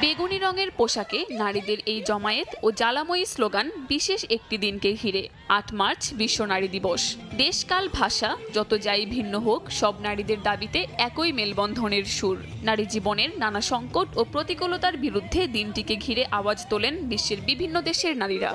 বেগুনি রঙের পোশাকে নারীদের এই জমায়েত ও জ্বালাময়ী স্লোগান বিশেষ একটি দিনকে ঘিরে। 8 মার্চ বিশ্ব নারী দিবস। দেশকাল ভাষা যত যাই ভিন্ন হোক, সব নারীদের দাবিতে একই মেলবন্ধনের সুর। নারী জীবনের নানা সংকট ও প্রতিকূলতার বিরুদ্ধে দিনটিকে ঘিরে আওয়াজ তোলেন বিশ্বের বিভিন্ন দেশের নারীরা।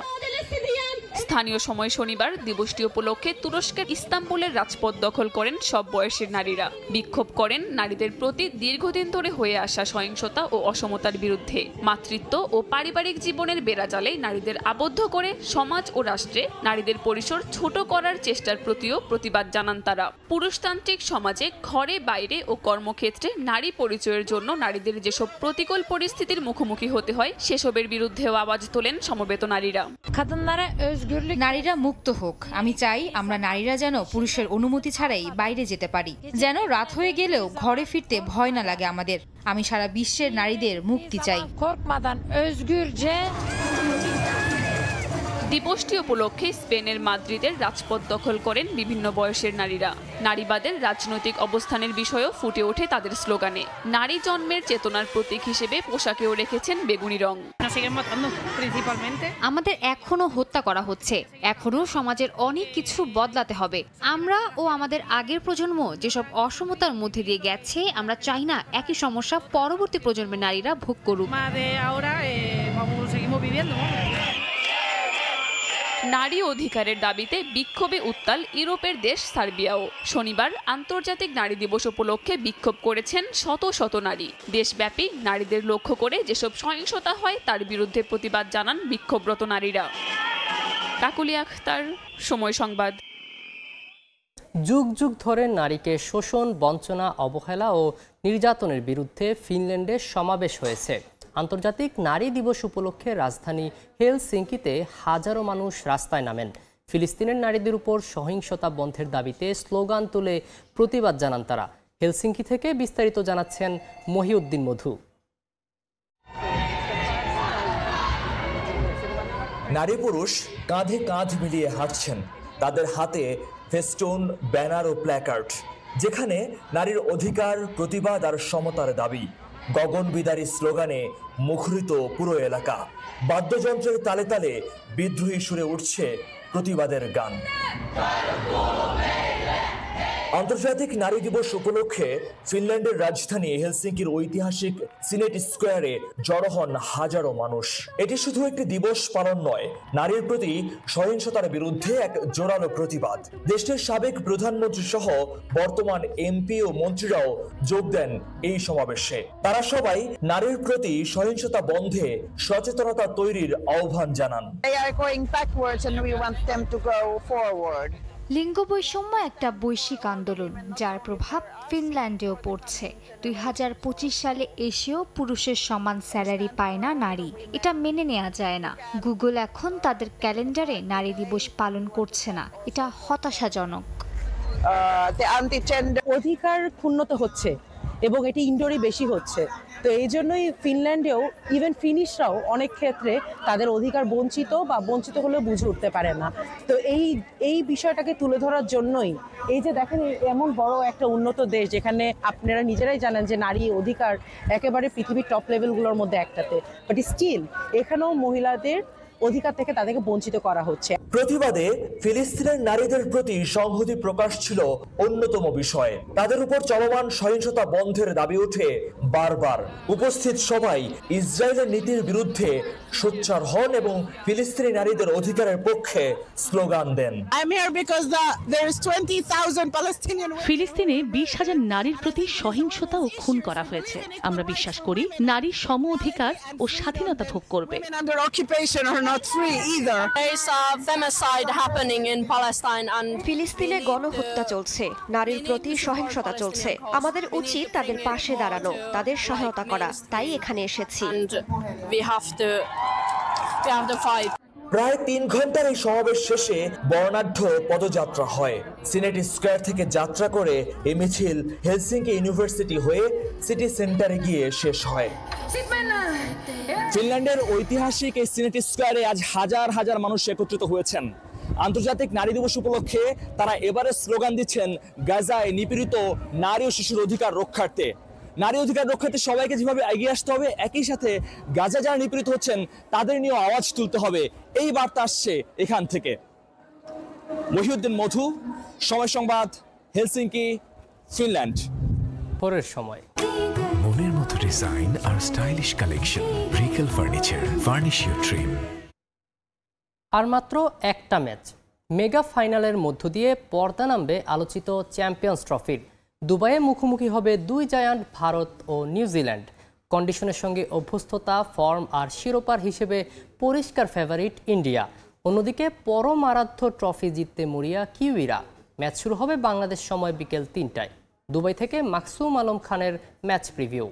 স্থানীয় সময় শনিবার দিবসটি উপলক্ষে তুরস্কের ইস্তাম্বুলের রাজপথ দখল করেন সব বয়সের নারীরা। বিক্ষোভ করেন নারীদের প্রতি দীর্ঘদিন ধরে হয়ে আসা সহিংসতা ও অসমতার বিরুদ্ধে। মাতৃত্ব ও পারিবারিক জীবনের বেড়াজালে নারীদের আবদ্ধ করে সমাজ ও রাষ্ট্রে নারীদের পরিসর ছোট করার চেষ্টার প্রতিও প্রতিবাদ জানান তারা। পুরুষতান্ত্রিক সমাজে ঘরে, বাইরে ও কর্মক্ষেত্রে নারী পরিচয়ের জন্য নারীদের যেসব প্রতিকূল পরিস্থিতির মুখোমুখি হতে হয়, সেসবের বিরুদ্ধেও আওয়াজ তোলেন সমবেত নারীরা। নারীরা মুক্ত হোক। আমি চাই আমরা নারীরা যেন পুরুষের অনুমতি ছাড়াই বাইরে যেতে পারি, যেন রাত হয়ে গেলেও ঘরে ফিরতে ভয় না লাগে আমাদের। আমি সারা বিশ্বের নারীদের মুক্তি চাই। দিবসটি উপলক্ষে স্পেনের মাদ্রিদের রাজপথ দখল করেন বিভিন্ন বয়সের নারীরা। নারীবাদের রাজনৈতিক অবস্থানের বিষয়েও ফুটে ওঠে তাদের স্লোগানে। নারী জন্মের চেতনার প্রতীক হিসেবে পোশাকেও রেখেছেন বেগুনি রং। আমাদের এখনো হত্যা করা হচ্ছে, এখনো সমাজের অনেক কিছু বদলাতে হবে। আমরা ও আমাদের আগের প্রজন্ম যেসব অসমতার মধ্যে দিয়ে গেছে, আমরা চাই না একই সমস্যা পরবর্তী প্রজন্মের নারীরা ভোগ করুক। নারী অধিকারের দাবিতে বিক্ষোভে উত্তাল ইউরোপের দেশ সার্বিয়াও। শনিবার আন্তর্জাতিক নারী দিবস উপলক্ষে বিক্ষোভ করেছেন শত শত নারী। দেশব্যাপী নারীদের লক্ষ্য করে যেসব সহিংসতা হয় তার বিরুদ্ধে প্রতিবাদ জানান বিক্ষোভরত নারীরা। কাকুলি আখতার, সময় সংবাদ। যুগ যুগ ধরে নারীকে শোষণ, বঞ্চনা, অবহেলা ও নির্যাতনের বিরুদ্ধে ফিনল্যান্ডে সমাবেশ হয়েছে। আন্তর্জাতিক নারী দিবস উপলক্ষে রাজধানী হেলসিঙ্কিতে হাজারো মানুষ রাস্তায় নামেন। ফিলিস্তিনের নারীদের উপর সহিংসতা বন্ধের দাবিতে স্লোগান তুলে প্রতিবাদ জানান তারা। হেলসিঙ্কি থেকে বিস্তারিত জানাচ্ছেন মহিউদ্দিন মধু। নারী পুরুষ কাঁধে কাঁধ মিলিয়ে হাঁটছেন, তাদের হাতে ফেস্টুন, ব্যানার ও প্ল্যাকার্ড, যেখানে নারীর অধিকার, প্রতিবাদ আর সমতার দাবি। গগনবিদারী স্লোগানে মুখরিত পুরো এলাকা। বাদ্যযন্ত্রের তালে তালে বিদ্রোহী সুরে উঠছে প্রতিবাদের গান। আন্তর্জাতিক নারী দিবস উপলক্ষে ফিনল্যান্ডের রাজধানী হেলসিঙ্কির ঐতিহাসিক সিনেট স্কোয়ারে জড়ো হন হাজারো মানুষ। এটি শুধু একটি দিবস পালন নয়, নারীর প্রতি সহিংসতার বিরুদ্ধে এক জোরালো প্রতিবাদ। দেশটির সাবেক প্রধানমন্ত্রী সহ বর্তমান এমপি ও মন্ত্রীরাও যোগ দেন এই সমাবেশে। তারা সবাই নারীর প্রতি সহিংসতা বন্ধে সচেতনতা তৈরির আহ্বান জানান। লিঙ্গ বৈষম্য একটা বৈশ্বিক আন্দোলন, যার প্রভাব ফিনল্যান্ডেও পড়ছে। 2025 সালে এসেও পুরুষের সমান স্যালারি পায় না নারী। এটা মেনে নেওয়া যায় না। গুগল এখন তাদের ক্যালেন্ডারে নারী দিবস পালন করছে না। এটা হতাশাজনক। অধিকার ক্ষুণ্ণত হচ্ছে এবং এটি ইনডোরে বেশি হচ্ছে। তো এই জন্যই ফিনল্যান্ডেও ইভেন ফিনিশরাও অনেক ক্ষেত্রে তাদের অধিকার বঞ্চিত হলেও বুঝে উঠতে পারে না। তো এই বিষয়টাকে তুলে ধরার জন্যই এই যে দেখেন এমন বড় একটা উন্নত দেশ যেখানে আপনারা নিজেরাই জানেন যে নারী অধিকার একেবারে পৃথিবীর টপ লেভেলগুলোর মধ্যে একটাতে, বাট স্টিল এখানেও মহিলাদের অধিকার থেকে তাদেরকে বঞ্চিত করা হচ্ছে। প্রতিবাদে ফিলিস্তিনের নারীদের প্রতি সংহতি প্রকাশ ছিল অন্যতম বিষয়। তাদের উপর চলমান সহিংসতা বন্ধের দাবি ওঠে বারবার। উপস্থিত সবাই ইসরায়েলের নীতির বিরুদ্ধে সোচ্চার হন এবং ফিলিস্তিনি নারীদের অধিকারের পক্ষে স্লোগান দেন। ফিলিস্তিনে 20,000 নারীর প্রতি সহিংসতা ও খুন করা হয়েছে। আমরা বিশ্বাস করি নারী সম অধিকার ও স্বাধীনতা ভোগ করবে। ফিলিস্তিনে গণহত্যা চলছে, নারীর প্রতি সহিংসতা চলছে। আমাদের উচিত তাদের পাশে দাঁড়ানো, তাদের সহায়তা করা। তাই এখানে এসেছি। প্রায় 3 ঘন্টার এই সমাবেশ শেষে বর্ণাঢ্য পদযাত্রা হয়। সিনেট স্কোয়ার থেকে যাত্রা করে এই মিছিল হেলসিঙ্কি ইউনিভার্সিটি হয়ে সিটি সেন্টারে গিয়ে শেষ হয়। ফিনল্যান্ডের ঐতিহাসিক এই সিনেট স্কোয়ারে আজ হাজার হাজার মানুষ একত্রিত হয়েছেন। আন্তর্জাতিক নারী দিবস উপলক্ষে তারা এবারে স্লোগান দিচ্ছেন গাজায় নিপীড়িত নারী ও শিশুর অধিকার রক্ষার্থে। নারী অধিকার রক্ষার্থে সবাইকে যেভাবে এগিয়ে আসতে হবে, একই সাথে গাজা যারা নিপীড়িত হচ্ছেন তাদের নিয়েও আওয়াজ তুলতে হবে, এই বার্তা আসছে এখান থেকে। মহিউদ্দিন মধু, সময় সংবাদ, হেলসিঙ্কি, ফিনল্যান্ড। পরের সময় মনের মতো ডিজাইন আর stylish collection, Regal furniture, furnish your dream. আর মাত্র একটা ম্যাচ, মেগা ফাইনালের মধ্য দিয়ে পর্দা নামবে আলোচিত চ্যাম্পিয়ন্স ট্রফির। দুবাইয়ে মুখোমুখি হবে দুই জায়ান্ট ভারত ও নিউজিল্যান্ড। কন্ডিশনের সঙ্গে অভ্যস্ততা, ফর্ম আর শিরোপার হিসেবে পরিষ্কার ফেভারিট ইন্ডিয়া। অন্যদিকে পরম আরাধ্য ট্রফি জিততে মরিয়া কিউইরা। ম্যাচ শুরু হবে বাংলাদেশ সময় বিকেল 3টায়। দুবাই থেকে মাকসুম আলম খানের ম্যাচ প্রিভিউ।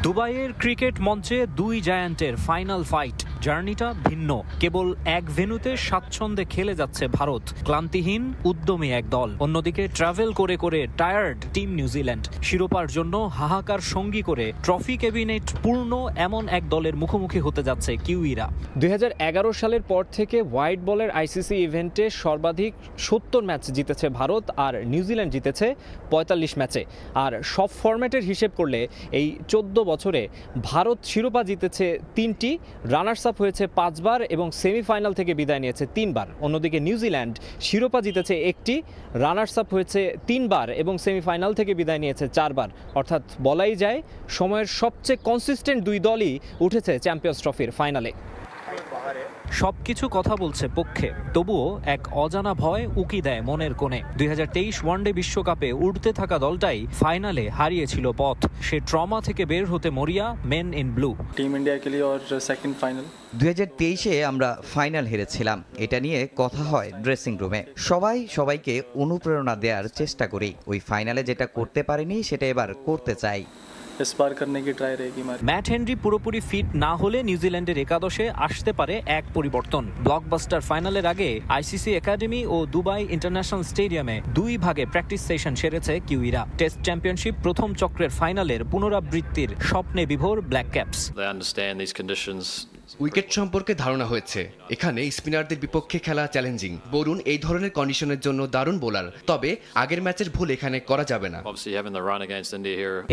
দুবাইয়ের ক্রিকেট মঞ্চে দুই জায়ান্টের ফাইনাল ফাইট। জার্নিটা ভিন্ন, কেবল এক ভেন্যুতে স্বাচ্ছন্দ্যে খেলে যাচ্ছে ভারত, ক্লান্তিহীন উদ্যমী এক দল। অন্যদিকে ট্রাভেল করে করে টায়ার্ড টিম নিউজিল্যান্ড। শিরোপার জন্য হাহাকার সঙ্গী করে ট্রফি ক্যাবিনেট পূর্ণ এমন এক দলের মুখোমুখি হতে যাচ্ছে কিউইরা। 2011 সালের পর থেকে হোয়াইট বলের আইসিসি ইভেন্টে সর্বাধিক 70 ম্যাচ জিতেছে ভারত, আর নিউজিল্যান্ড জিতেছে 45 ম্যাচে। আর সব ফরম্যাটের হিসেব করলে এই 14 বছরে ভারত শিরোপা জিতেছে 3টি, রানার্স আপ হয়েছে 5 বার এবং সেমিফাইনাল থেকে বিদায় নিয়েছে 3 বার। অন্যদিকে নিউজিল্যান্ড শিরোপা জিতেছে 1টি, রানার্স আপ হয়েছে 3 বার এবং সেমিফাইনাল থেকে বিদায় নিয়েছে 4 বার। অর্থাৎ বলাই যায় সময়ের সবচেয়ে কনসিস্টেন্ট দুই দলই উঠেছে চ্যাম্পিয়ন্স ট্রফির ফাইনালে। সবকিছু কথা বলছে পক্ষে, তবুও এক অজানা ভয় উকি দেয় মনের কোণে। 2023 ওয়ানডে বিশ্বকাপে উঠতে থাকা দলটাই ফাইনালে হারিয়েছিল পথ। সে ট্রমা থেকে বের হতে মরিয়া men in blue. Team India কে লিয়ে और সেকেন্ড ফাইনাল 2023-এ আমরা ফাইনাল হেরেছিলাম। এটা নিয়ে কথা হয় ড্রেসিং রুমে। সবাইকে অনুপ্রেরণা দেওয়ার চেষ্টা করি। ওই ফাইনালে যেটা করতে পারিনি সেটা এবার করতে চাই। ম্যাট হেনরি পুরোপুরি ফিট না হলে নিউজিল্যান্ডের একাদশে আসতে পারে এক পরিবর্তন। ব্লকবাস্টার ফাইনালের আগে আইসিসি একাডেমি ও দুবাই ইন্টারন্যাশনাল স্টেডিয়ামে 2 ভাগে প্র্যাকটিস সেশন সেরেছে কিউইরা। টেস্ট চ্যাম্পিয়নশিপ প্রথম চক্রের ফাইনালের পুনরাবৃত্তির স্বপ্নে বিভোর ব্ল্যাক ক্যাপস। উইকেট সম্পর্কে ধারণা হয়েছে। এখানে স্পিনারদের বিপক্ষে খেলা চ্যালেঞ্জিং। বরুণ এই ধরনের কন্ডিশনের জন্য দারুণ বোলার, তবে আগের ম্যাচের ভুল এখানে করা যাবে না।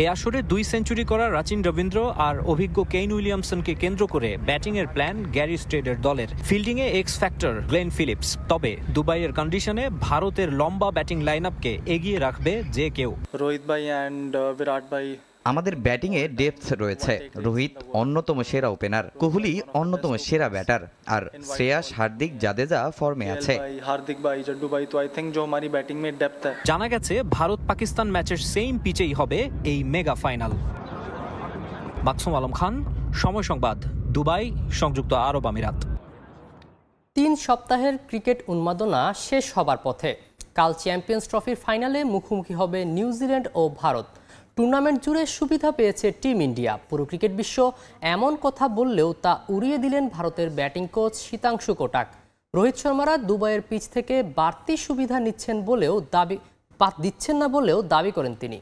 এই আসরে 2 সেঞ্চুরি করা রাচিন রবীন্দ্র আর অভিজ্ঞ কেইন উইলিয়ামসনকে কেন্দ্র করে ব্যাটিং এর প্ল্যান গ্যারি স্ট্রেডের দলের। ফিল্ডিং এ এক্স ফ্যাক্টর গ্লেন ফিলিপস। তবে দুবাইয়ের কন্ডিশনে ভারতের লম্বা ব্যাটিং লাইনআপকে এগিয়ে রাখবে যে কেউ। রোহিত ভাই এন্ড বিরাট ভাই। আমাদের ব্যাটিংয়ে ডেপথ রয়েছে। রোহিত অন্যতম সেরা ওপেনার, কোহলি অন্যতম সেরা ব্যাটার, আর শ্রেয়াস, হার্দিক, জাদেজা ফর্মে আছে। হার্দিক ভাই, জড্ডু ভাই, তো আই থিংক जो हमारी बैटिंग में डेप्थ है। জানা গেছে ভারত পাকিস্তান ম্যাচের সেম পিচেই হবে এই মেগা ফাইনাল। মাকসুম আলম খান, সময় সংবাদ, দুবাই, সংযুক্ত আরব আমিরাত। 3 সপ্তাহের ক্রিকেট উন্মাদনা শেষ হবার পথে। কাল চ্যাম্পিয়ন্স ট্রফির ফাইনালে মুখোমুখি হবে নিউজিল্যান্ড ও ভারত। টুর্নামেন্ট জুড়ে সুবিধা পেয়েছে টিম ইন্ডিয়া। পুরো ক্রিকেট বিশ্ব এমন কথা বললেও তা উড়িয়ে দিলেন ভারতের ব্যাটিং কোচ শীতাংশু কোটাক। রোহিত শর্মারা দুবাইয়ের পিচ থেকে বাড়তি সুবিধা দিচ্ছেন না বলেও দাবি করেন তিনি।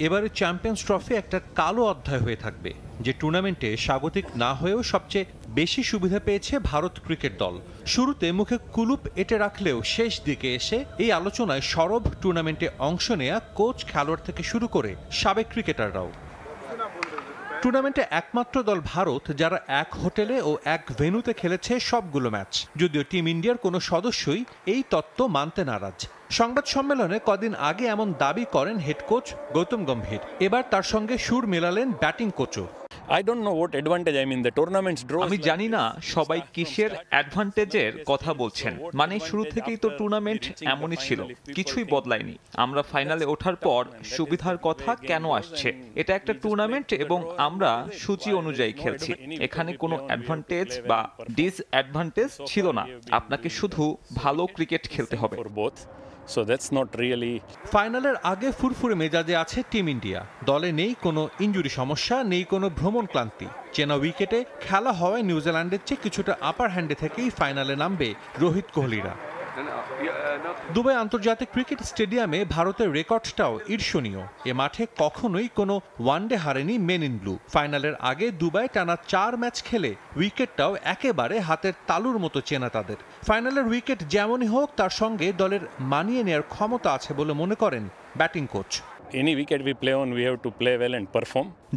এবারে চ্যাম্পিয়ন্স ট্রফি একটা কালো অধ্যায় হয়ে থাকবে। যে টুর্নামেন্টে স্বাগতিক না হয়েও সবচেয়ে বেশি সুবিধা পেয়েছে ভারত ক্রিকেট দল। শুরুতে মুখে কুলুপ এঁটে রাখলেও শেষ দিকে এসে এই আলোচনায় সরব টুর্নামেন্টে অংশ নেয়া কোচ, খেলোয়াড় থেকে শুরু করে সাবেক ক্রিকেটাররাও। টুর্নামেন্টে একমাত্র দল ভারত যারা এক হোটেলে ও এক ভেন্যুতে খেলেছে সবগুলো ম্যাচ, যদিও টিম ইন্ডিয়ার কোনো সদস্যই এই তত্ত্ব মানতে নারাজ। সংবাদ সম্মেলনে কদিন আগে এমন দাবি করেন হেড কোচ গৌতম গম্ভীর। এবার তার সঙ্গে সুর মেলালেন ব্যাটিং কোচও। আমি জানি না সবাই কিসের অ্যাডভান্টেজের কথা বলছেন। মানে শুরু থেকেই তো টুর্নামেন্ট এমনই ছিল, কিছুই বদলায়নি। আমরা ফাইনালে ওঠার পর সুবিধার কথা কেন আসছে? এটা একটা টুর্নামেন্ট এবং আমরা সূচি অনুযায়ী খেলছি। এখানে কোনো অ্যাডভান্টেজ বা ডিসঅ্যাডভান্টেজ ছিল না। আপনাকে শুধু ভালো ক্রিকেট খেলতে হবে। ফাইনালের আগে ফুরফুরে মেজাজে আছে টিম ইন্ডিয়া। দলে নেই কোনো ইনজুরি সমস্যা, নেই কোনো ভ্রমণ ক্লান্তি। চেনা উইকেটে খেলা হওয়ায় নিউজিল্যান্ডের চেয়ে কিছুটা আপার হ্যান্ডে থেকেই ফাইনালে নামবে রোহিত, কোহলিরা। দুবাই আন্তর্জাতিক ক্রিকেট স্টেডিয়ামে ভারতের রেকর্ডটাও ঈর্ষণীয়। এ মাঠে কখনোই কোনো ওয়ানডে হারেনি মেন ইন ব্লু। ফাইনালের আগে দুবাই টানা 4 ম্যাচ খেলে উইকেটটাও একেবারে হাতের তালুর মতো চেনা তাদের। ফাইনালের উইকেট যেমনই হোক তার সঙ্গে দলের মানিয়ে নেওয়ার ক্ষমতা আছে বলে মনে করেন ব্যাটিং কোচ।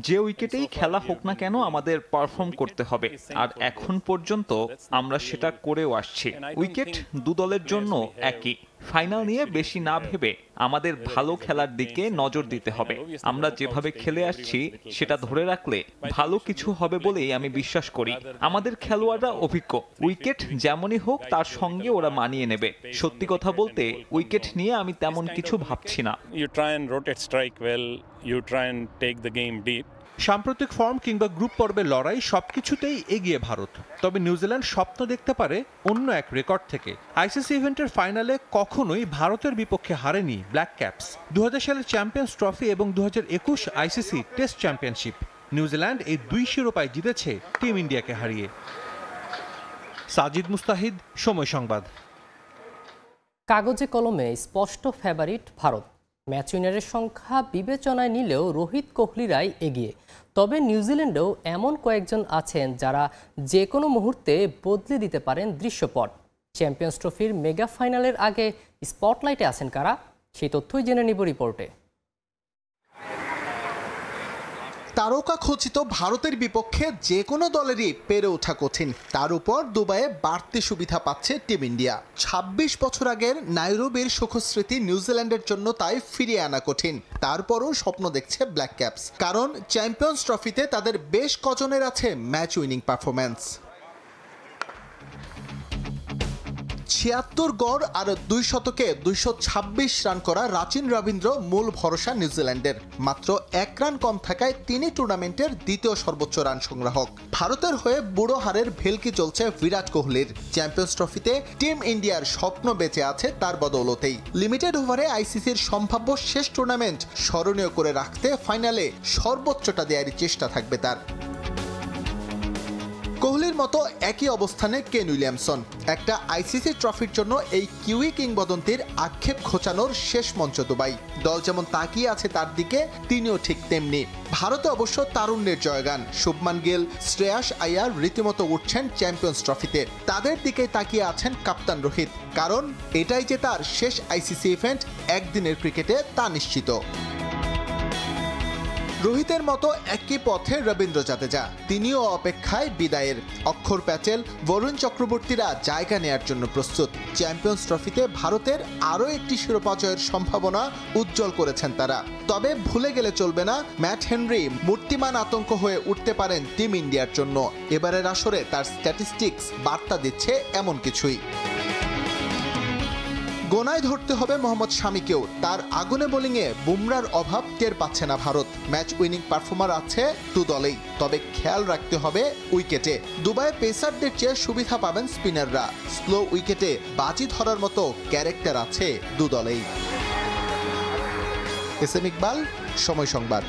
যে উইকেটেই খেলা হোক না কেন আমাদের পারফর্ম করতে হবে, আর এখন পর্যন্ত আমরা সেটা করেও আসছি। উইকেট দু দলের জন্য একই। ফাইনাল নিয়ে বেশি না ভেবে আমাদের ভালো খেলার দিকে নজর দিতে হবে। আমরা যেভাবে খেলে আসছি সেটা ধরে রাখলে ভালো কিছু হবে বলেই আমি বিশ্বাস করি। আমাদের খেলোয়াড়রা অভিজ্ঞ। উইকেট যেমনই হোক তার সঙ্গে ওরা মানিয়ে নেবে। সত্যি কথা বলতে উইকেট নিয়ে আমি তেমন কিছু ভাবছি না। সাম্প্রতিক ফর্ম কিংবা গ্রুপ পর্বের লড়াই সবকিছুতেই এগিয়ে ভারত। তবে নিউজিল্যান্ড স্বপ্ন দেখতে পারে অন্য এক রেকর্ড থেকে। আইসিসি ইভেন্টের ফাইনালে কখনোই ভারতের বিপক্ষে হারেনি ব্ল্যাক ক্যাপস। 2000 সালের চ্যাম্পিয়ন্স ট্রফি এবং 2021 আইসিসি টেস্ট চ্যাম্পিয়নশিপ। নিউজিল্যান্ড এই 2 শিরোপায় জিতেছে টিম ইন্ডিয়াকে হারিয়ে। সাজিদ মুস্তাহিদ, সময় সংবাদ। কাগজে কলমে স্পষ্ট ফেভারিট ভারত। ম্যাচ উইনারের সংখ্যা বিবেচনায় নিলেও রোহিত, কোহলিরাই এগিয়ে। তবে নিউজিল্যান্ডেও এমন কয়েকজন আছেন যারা যে কোনো মুহূর্তে বদলে দিতে পারেন দৃশ্যপট। চ্যাম্পিয়ন্স ট্রফির মেগা ফাইনালের আগে স্পটলাইটে আছেন কারা, সেই তথ্যই জেনে নিব রিপোর্টে। তারকা খচিত ভারতের বিপক্ষে যে কোনো দলেরই পেরে ওঠা কঠিন। তার উপর দুবাইয়ে বাড়তি সুবিধা পাচ্ছে টিম ইন্ডিয়া। ২৬ বছর আগের নাইরোবির সুখস্মৃতি নিউজিল্যান্ডের জন্য তাই ফিরিয়ে আনা কঠিন। তারপরও স্বপ্ন দেখছে ব্ল্যাক ক্যাপস, কারণ চ্যাম্পিয়ন্স ট্রফিতে তাদের বেশ কজনের আছে ম্যাচ উইনিং পারফরম্যান্স। ৭৬ গড় আর ২ শতকে ২২৬ রান করা রাচিন রবীন্দ্র মূল ভরসা নিউজিল্যান্ডের। মাত্র 1 রান কম থাকায় তিনি টুর্নামেন্টের দ্বিতীয় সর্বোচ্চ রান সংগ্রাহক। ভারতের হয়ে বুড়ো হারের ভেলকি চলছে বিরাট কোহলির। চ্যাম্পিয়ন্স ট্রফিতে টিম ইন্ডিয়ার স্বপ্ন বেঁচে আছে তার বদৌলতেই। লিমিটেড ওভারে আইসিসির সম্ভাব্য শেষ টুর্নামেন্ট স্মরণীয় করে রাখতে ফাইনালে সর্বোচ্চটা দেওয়ারই চেষ্টা থাকবে তার। কোহলির মতো একই অবস্থানে কেন উইলিয়ামসন। একটা আইসিসি ট্রফির জন্য এই কিউই কিংবদন্তির আক্ষেপ খোঁচানোর শেষ মঞ্চ দুবাই। দল যেমন তাকিয়ে আছে তার দিকে, তিনিও ঠিক তেমনি। ভারতে অবশ্য তারুণ্যের জয়গান। শুভমান গিল, শ্রেয়াস আইয়ার রীতিমতো উঠছেন চ্যাম্পিয়ন্স ট্রফিতে। তাদের দিকেই তাকিয়ে আছেন কাপ্তান রোহিত, কারণ এটাই যে তার শেষ আইসিসি ইভেন্ট একদিনের ক্রিকেটে তা নিশ্চিত। রোহিতের মতো একই পথে রবীন্দ্র জাদেজা, তিনিও অপেক্ষায় বিদায়ের। অক্ষর প্যাটেল, বরুণ চক্রবর্তীরা জায়গা নেয়ার জন্য প্রস্তুত। চ্যাম্পিয়ন্স ট্রফিতে ভারতের আরও একটি শিরোপা জয়ের সম্ভাবনা উজ্জ্বল করেছেন তারা। তবে ভুলে গেলে চলবে না, ম্যাট হেনরি মূর্তিমান আতঙ্ক হয়ে উঠতে পারেন টিম ইন্ডিয়ার জন্য। এবারের আসরে তার স্ট্যাটিস্টিক্স বার্তা দিচ্ছে এমন কিছুই। গোনায় ধরতে হবে মোহাম্মদ শামিকেও। তার আগুনে বোলিংয়ে বুমরার অভাব টের পাচ্ছে না ভারত। ম্যাচ উইনিং পারফর্মার আছে দু দলেই, তবে খেয়াল রাখতে হবে উইকেটে। দুবাইয়ে পেসারদের চেয়ে সুবিধা পাবেন স্পিনাররা। স্লো উইকেটে বাজি ধরার মতো ক্যারেক্টার আছে দু দলেই। এসএম ইকবাল, সময় সংবাদ।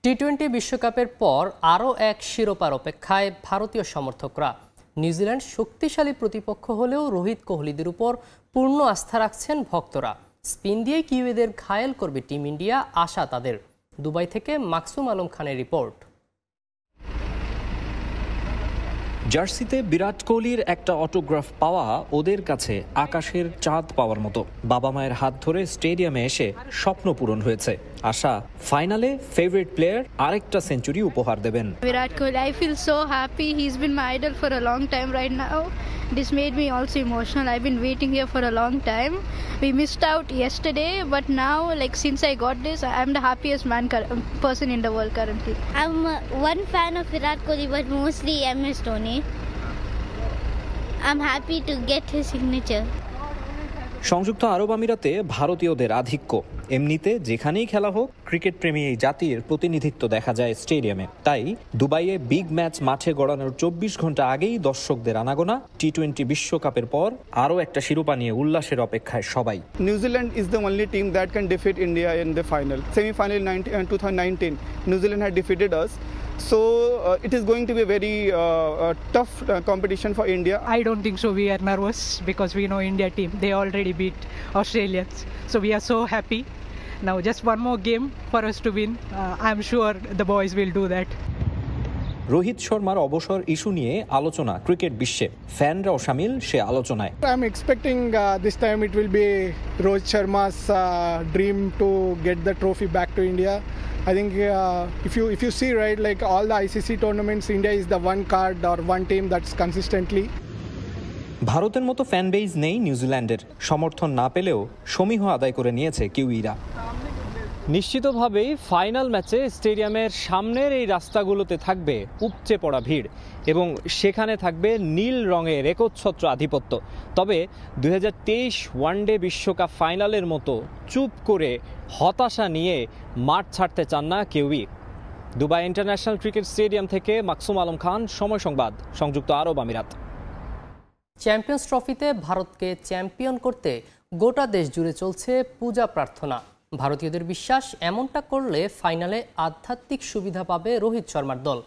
টি-20 বিশ্বকাপের পর আরও এক শিরোপার অপেক্ষায় ভারতীয় সমর্থকরা। নিউজিল্যান্ড শক্তিশালী প্রতিপক্ষ হলেও রোহিত কোহলিদের উপর পূর্ণ আস্থা রাখছেন ভক্তরা। স্পিন দিয়ে কিউইদের ঘায়েল করবে টিম ইন্ডিয়া, আশা তাদের। দুবাই থেকে মাকসুম আলম খানের রিপোর্ট। জার্সিতে বিরাট কোহলির একটা অটোগ্রাফ পাওয়া ওদের কাছে আকাশের চাঁদ পাওয়ার মতো। বাবা মায়ের হাত ধরে স্টেডিয়ামে এসে স্বপ্ন পূরণ হয়েছে। আশা ফাইনালে ফেভারিট প্লেয়ার আরেকটা সেঞ্চুরি উপহার দেবেন। Virat Kohli, I feel so happy. He's been my idol for a long time right now. This made me also emotional. I've been waiting here for a long time. We missed out yesterday, but now, like since I got this, I'm the happiest person in the world currently. I'm one fan of Virat Kohli, but mostly MS Dhoni. I'm happy to get his signature. সংযুক্ত আরব আমিরাতে ভারতীয়দের আধিক্য। এমনিতে যেখানেই খেলা হোক, cricket প্রেমী এই জাতির প্রতিনিধিত্ব দেখা যায় স্টেডিয়ামে। তাই দুবাইয়ে বিগ ম্যাচ মাঠে গড়ানোর 24 ঘন্টা আগেই দর্শকদের আনাগোনা। টি-20 বিশ্বকাপের পর আরও একটা শিরোপা নিয়ে উল্লাসের অপেক্ষায় সবাই। New-Zealand is the only team that can defeat India in the final. Semi-final 2019, New Zealand had defeated us. So it is going to be a very tough competition for India. I don't think so. We are nervous because we know India team. They already beat Australians. So we are so happy. Now just one more game for us to win. I'm sure the boys will do that. Rohit শর্মার অবসর issue নিয়ে আলোচনা cricket বিশ্বে, ফ্যানরাও শামিল সে আলোচনায়। I'm expecting this time it will be Rohit Sharma's dream to get the trophy back to India. I think if you see right, like all the ICC tournaments, India is the one card or one team that's consistently. ভারতের মতো fan base নেই নিউজিল্যান্ডের। সমর্থন না পেলেও সমীহ আদায় করে নিয়েছে কিউইরা। নিশ্চিতভাবেই ফাইনাল ম্যাচে স্টেডিয়ামের সামনের এই রাস্তাগুলোতে থাকবে উপচে পড়া ভিড় এবং সেখানে থাকবে নীল রঙের একচ্ছত্র আধিপত্য। তবে 2023 ওয়ানডে বিশ্বকাপ ফাইনালের মতো চুপ করে হতাশা নিয়ে মাঠ ছাড়তে চান না কেউই। দুবাই ইন্টারন্যাশনাল ক্রিকেট স্টেডিয়াম থেকে মাকসুম আলম খান, সময় সংবাদ, সংযুক্ত আরব আমিরাত। চ্যাম্পিয়ন্স ট্রফিতে ভারতকে চ্যাম্পিয়ন করতে গোটা দেশ জুড়ে চলছে পূজা প্রার্থনা। ভারতীয়দের বিশ্বাস, এমনটা করলে ফাইনালে আধ্যাত্মিক সুবিধা পাবে রোহিত শর্মার দল।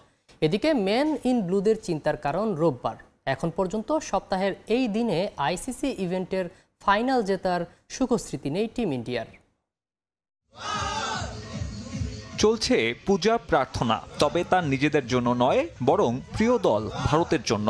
এদিকে মেন ইন ব্লুদের চিন্তার কারণ রোববার। এখন পর্যন্ত সপ্তাহের এই দিনে আইসিসি ইভেন্টের ফাইনাল জেতার সুখস্মৃতি নেই টিম ইন্ডিয়ার। চলছে পূজা প্রার্থনা, তবে তা নিজেদের জন্য নয়, বরং প্রিয় দল ভারতের জন্য।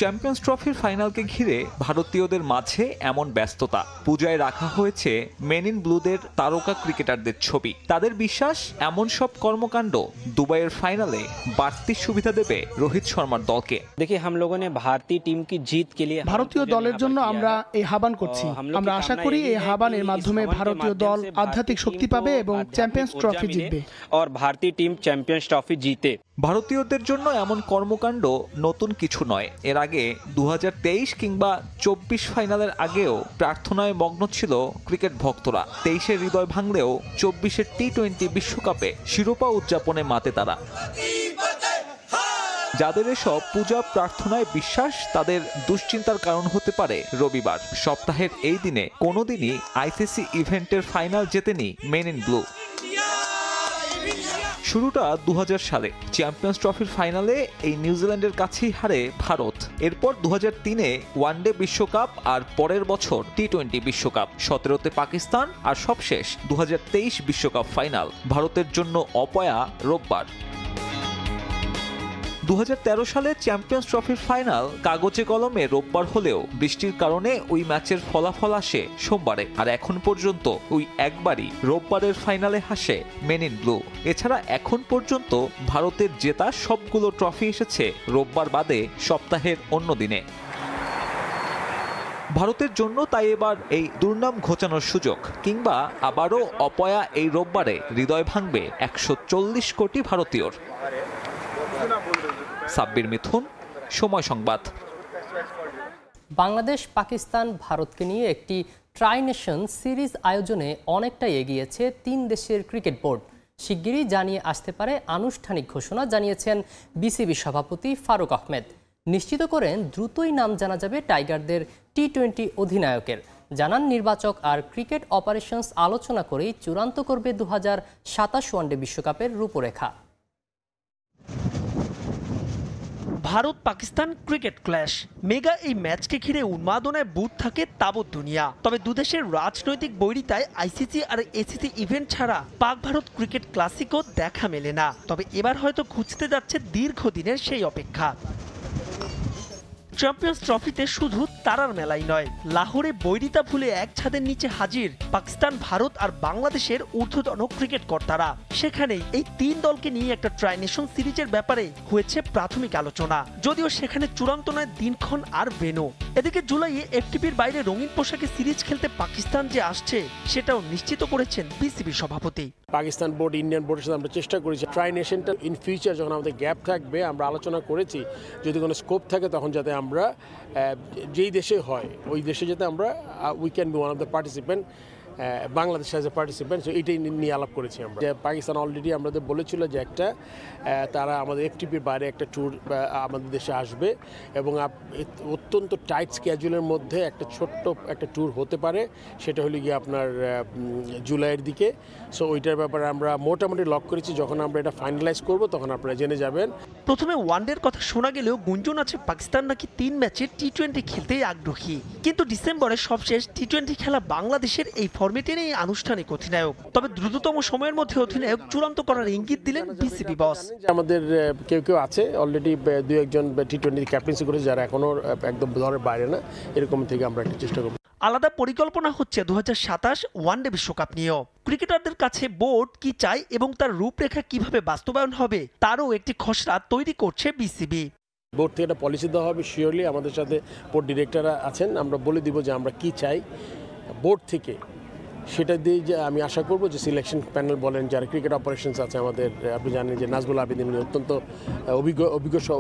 চ্যাম্পিয়ন্স ট্রফির ফাইনালকে ঘিরে ভারতীয়দের মাঝে এমন ব্যস্ততা। পূজায় রাখা হয়েছে মেন ইন ব্লুদের তারকা ক্রিকেটারদের ছবি। তাদের বিশ্বাস, এমন সব কর্মকাণ্ড দুবাইয়ের ফাইনালে বাড়তি সুবিধা দেবে রোহিত শর্মার দলকে। দেখি हम लोगों ने भारतीय टीम की जीत के लिए ভারতীয় দলের জন্য আমরা এই আহ্বান করছি। আমরা আশা করি এই আহ্বানের মাধ্যমে ভারতীয় দল আধ্যাত্মিক শক্তি পাবে এবং চ্যাম্পিয়ন্স ট্রফি জিতবে। और भारतीय टीम चैंपियंस ट्रॉफी जीते। ভারতীয়দের জন্য এমন কর্মকাণ্ড নতুন কিছু নয়। এর আগে 2023 কিংবা 24 ফাইনালের আগেও প্রার্থনায় মগ্ন ছিল ক্রিকেট ভক্তরা। 23-এর হৃদয় ভাঙলেও 24-এর টি-20 বিশ্বকাপে শিরোপা উদযাপনে মাতে তারা। যাদের এসব পূজা প্রার্থনায় বিশ্বাস, তাদের দুশ্চিন্তার কারণ হতে পারে রবিবার। সপ্তাহের এই দিনে কোনোদিনই আইসিসি ইভেন্টের ফাইনাল জেতেনি মেন ইন ব্লু। শুরুটা 2000 সালে চ্যাম্পিয়ন্স ট্রফির ফাইনালে এই নিউজিল্যান্ডের কাছেই হারে ভারত। এরপর 2003-এ ওয়ানডে বিশ্বকাপ, আর পরের বছর টি-20 বিশ্বকাপ, 17-তে পাকিস্তান, আর সবশেষ 2023 বিশ্বকাপ ফাইনাল। ভারতের জন্য অপয়া রোববার। 2013 সালে চ্যাম্পিয়ন্স ট্রফির ফাইনাল কাগজে কলমে রোববার হলেও বৃষ্টির কারণে ওই ম্যাচের ফলাফল আসে সোমবারে। আর এখন পর্যন্ত ওই একবারই রোববারের ফাইনালে হাসে মেন ইন ব্লু। এছাড়া এখন পর্যন্ত ভারতের জেতা সবগুলো ট্রফি এসেছে রোববার বাদে সপ্তাহের অন্য দিনে। ভারতের জন্য তাই এবার এই দুর্নাম ঘোচানোর সুযোগ, কিংবা আবারও অপয়া এই রোববারে হৃদয় ভাঙবে 140 কোটি ভারতীয়র। সাব্বির মিথুন, সময় সংবাদ। বাংলাদেশ পাকিস্তান ভারতকে নিয়ে একটি ট্রাই নেশন সিরিজ আয়োজনে অনেকটাই এগিয়েছে 3 দেশের ক্রিকেট বোর্ড। শিগগিরই জানিয়ে আসতে পারে আনুষ্ঠানিক ঘোষণা, জানিয়েছেন বিসিবি সভাপতি ফারুক আহমেদ। নিশ্চিত করেন দ্রুতই নাম জানা যাবে টাইগারদের টি-20 অধিনায়কের। জানান নির্বাচক আর ক্রিকেট অপারেশনস আলোচনা করেই চূড়ান্ত করবে 2027 ওয়ানডে বিশ্বকাপের রূপরেখা। Bharat Pakistan cricket clash, mega এই ম্যাচকে ঘিরে উন্মাদনায় বুট থাকে তাবৎ দুনিয়া। তবে দুদেশের রাজনৈতিক বৈরিতায় আইসিসি আর এসিসি ইভেন্ট ছাড়া পাক ভারত ক্রিকেট ক্লাসিকও দেখা মেলে না। তবে এবার হয়তো খুঁজতে যাচ্ছে দীর্ঘদিনের সেই অপেক্ষা। চ্যাম্পিয়ন্স ট্রফিতে শুধু তারার মেলাই নয়, লাহোরে বৈরিতা ভুলে এক ছাদের নিচে হাজির পাকিস্তান, ভারত আর বাংলাদেশের ঊর্ধ্বতন ক্রিকেট কর্তারা। সেখানেই এই 3 দলকে নিয়ে একটা ট্রাই নেশন সিরিজের ব্যাপারে হয়েছে প্রাথমিক আলোচনা, যদিও সেখানে চূড়ান্ত নয় দিনক্ষণ আর ভেন্যু। এদিকে জুলাইয়ে এফটিপির বাইরে রঙিন পোশাকে সিরিজ খেলতে পাকিস্তান যে আসছে সেটাও নিশ্চিত করেছেন বিসিবি সভাপতি। পাকিস্তান বোর্ড, ইন্ডিয়ান বোর্ডের সাথে আমরা চেষ্টা করেছি ট্রাই নেশনটা ইন ফিউচার যখন আমাদের গ্যাপ থাকবে, আমরা আলোচনা করেছি যদি কোনো স্কোপ থাকে তখন যাতে আমরা যেই দেশে হয় ওই দেশে যাতে আমরা we can be one of the participant, Bangladesh as a participant. So এইটাই নিয়ে আলাপ করেছি আমরা। পাকিস্তান অলরেডি আমাদের বলেছিল যে তারা আমাদের এফটিপির বাইরে একটা ট্যুর আমাদের দেশে আসবে, এবং অত্যন্ত টাইট স্ক্যাজুলের মধ্যে একটা ছোট্ট একটা ট্যুর হতে পারে, সেটা হলো গিয়ে আপনার জুলাইয়ের দিকে। সো ওইটার ব্যাপারে আমরা মোটামুটি লক করেছি, যখন আমরা এটা ফাইনালাইজ করব তখন আপনারা জেনে যাবেন। প্রথমে ওয়ানডের কথা শোনা গেলেও গুঞ্জন আছে পাকিস্তান নাকি 3 ম্যাচে টি-20 খেলতেই আগ্রহী। কিন্তু ডিসেম্বরে সবশেষ টি-20 খেলা বাংলাদেশের এই ফরম্যাটে নেই আনুষ্ঠানিক অধিনায়ক। তবে দ্রুততম সময়ের মধ্যে অধিনায়ক চূড়ান্ত করার ইঙ্গিত দিলেন বিসিবি বস। আমাদের কেউ আছে অলরেডি 2-1 টি-20 ক্যাপ্টেন্সি করেছে, যারা এখনো একদম দলের বাইরে না, এরকম থেকে আমরা একটা চেষ্টা করব। আলাদা পরিকল্পনা হচ্ছে 2027 ওয়ানডে বিশ্বকাপ নিয়েও। ক্রিকেটারদের কাছে বোর্ড কি চায় এবং তার রূপরেখা কিভাবে বাস্তবায়ন হবে তারও একটি খসড়া তৈরি করছে বিসিবি। বোর্ড থেকে একটা পলিসি দেওয়া হবে শিওরলি, আমাদের সাথে বোর্ড ডিরেক্টররা আছেন, আমরা বলে দিব যে আমরা কি চাই বোর্ড থেকে। সেটা দিয়ে যে আমি আশা করব যে সিলেকশন প্যানেল বলেন, যারা ক্রিকেট অপারেশনস আছে আমাদের, আপনি জানেন যে নাজবুল আবেদিন অত্যন্ত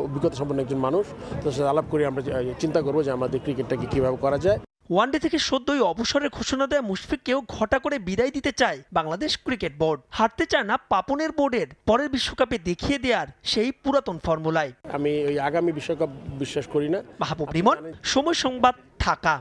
অভিজ্ঞতা সম্পন্ন একজন মানুষ, তার সাথে আলাপ করে আমরা চিন্তা করবো যে আমাদের ক্রিকেটটাকে কীভাবে করা যায়। ওয়ানডে থেকে সদ্যই অবসরের ঘোষণা দেওয়া মুশফিককেও ঘটা করে বিদায় দিতে চায় বাংলাদেশ ক্রিকেট বোর্ড। হারতে চায় না পাপনের বোর্ডের পরের বিশ্বকাপে দেখিয়ে দেওয়ার সেই পুরাতন ফর্মুলায়। আমি ওই আগামী বিশ্বকাপ বিশ্বাস করি না। মাহবুব রিমন, সময় সংবাদ, ঢাকা।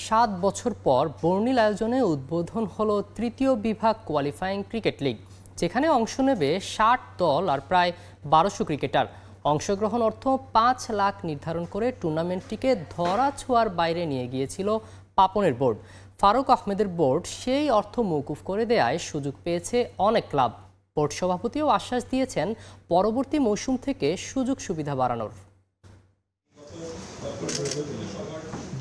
7 বছর পর বর্ণিল আয়োজনে উদ্বোধন হলো 3য় বিভাগ কোয়ালিফাইং ক্রিকেট লিগ, যেখানে অংশ নেবে 60 দল আর প্রায় 1200 ক্রিকেটার। অংশগ্রহণ অর্থ 5 লাখ নির্ধারণ করে টুর্নামেন্টটিকে ধরা ছোঁয়ার বাইরে নিয়ে গিয়েছিল পাপনের বোর্ড। ফারুক আহমেদের বোর্ড সেই অর্থ মওকুফ করে দেয়ায় সুযোগ পেয়েছে অনেক ক্লাব। বোর্ড সভাপতিও আশ্বাস দিয়েছেন পরবর্তী মৌসুম থেকে সুযোগ সুবিধা বাড়ানোর।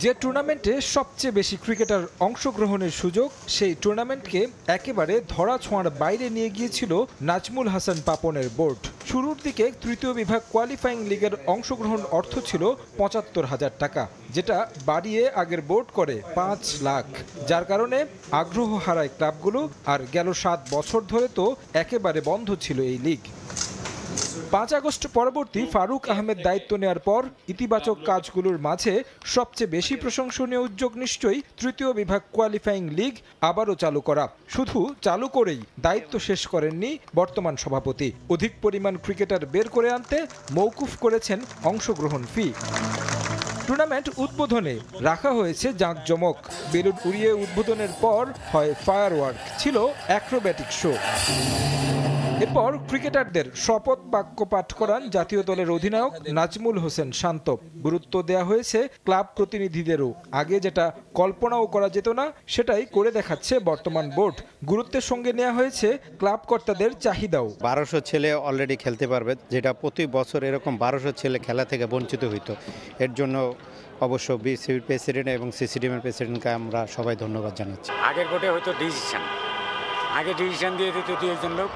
যে টুর্নামেন্টে সবচেয়ে বেশি ক্রিকেটার অংশগ্রহণের সুযোগ, সেই টুর্নামেন্টকে একেবারে ধরা ছোঁয়ার বাইরে নিয়ে গিয়েছিল নাজমুল হাসান পাপনের বোর্ড। শুরুর দিকে 3য় বিভাগ কোয়ালিফাইং লিগের অংশগ্রহণ অর্থ ছিল ৭৫,০০০ টাকা, যেটা বাড়িয়ে আগের বোর্ড করে 5 লাখ, যার কারণে আগ্রহ হারায় ক্লাবগুলো। আর গেল 7 বছর ধরে তো একেবারে বন্ধ ছিল এই লিগ। 5 আগস্ট পরবর্তী ফারুক আহমেদ দায়িত্ব নেওয়ার পর ইতিবাচক কাজগুলোর মাঝে সবচেয়ে বেশি প্রশংসনীয় উদ্যোগ নিশ্চয়ই 3য় বিভাগ কোয়ালিফাইং লিগ আবারও চালু করা। শুধু চালু করেই দায়িত্ব শেষ করেননি বর্তমান সভাপতি। অধিক পরিমাণ ক্রিকেটার বের করে আনতে মওকুফ করেছেন অংশগ্রহণ ফি। টুর্নামেন্ট উদ্বোধনে রাখা হয়েছে জাঁকজমক। বেলুন উড়িয়ে উদ্বোধনের পর হয় ফায়ারওয়ার্ক, ছিল অ্যাক্রোব্যাটিক শো। এরপর ক্রিকেটারদের শপথ বাক্য পাঠ করান জাতীয় দলের অধিনায়ক নাজমুল হোসেন শান্ত। গুরুত্ব দেওয়া হয়েছে ক্লাব প্রতিনিধিদেরও। আগে যেটা কল্পনাও করা যেত না সেটাই করে দেখাচ্ছে বর্তমান বোর্ড। গুরুত্বের সঙ্গে নেওয়া হয়েছে ক্লাব কর্তাদের চাহিদাও। 1200 ছেলে অলরেডি খেলতে পারবে, যেটা প্রতি বছর এরকম 1200 ছেলে খেলা থেকে বঞ্চিত হইতো। এর জন্য অবশ্য বিসিবির প্রেসিডেন্ট এবং সিসিডিএমের প্রেসিডেন্টকে আমরা সবাই ধন্যবাদ জানাচ্ছি। আগের বোর্ডে হয়তো আগে ডিসিশন দিয়ে দিত 2-1 লোক,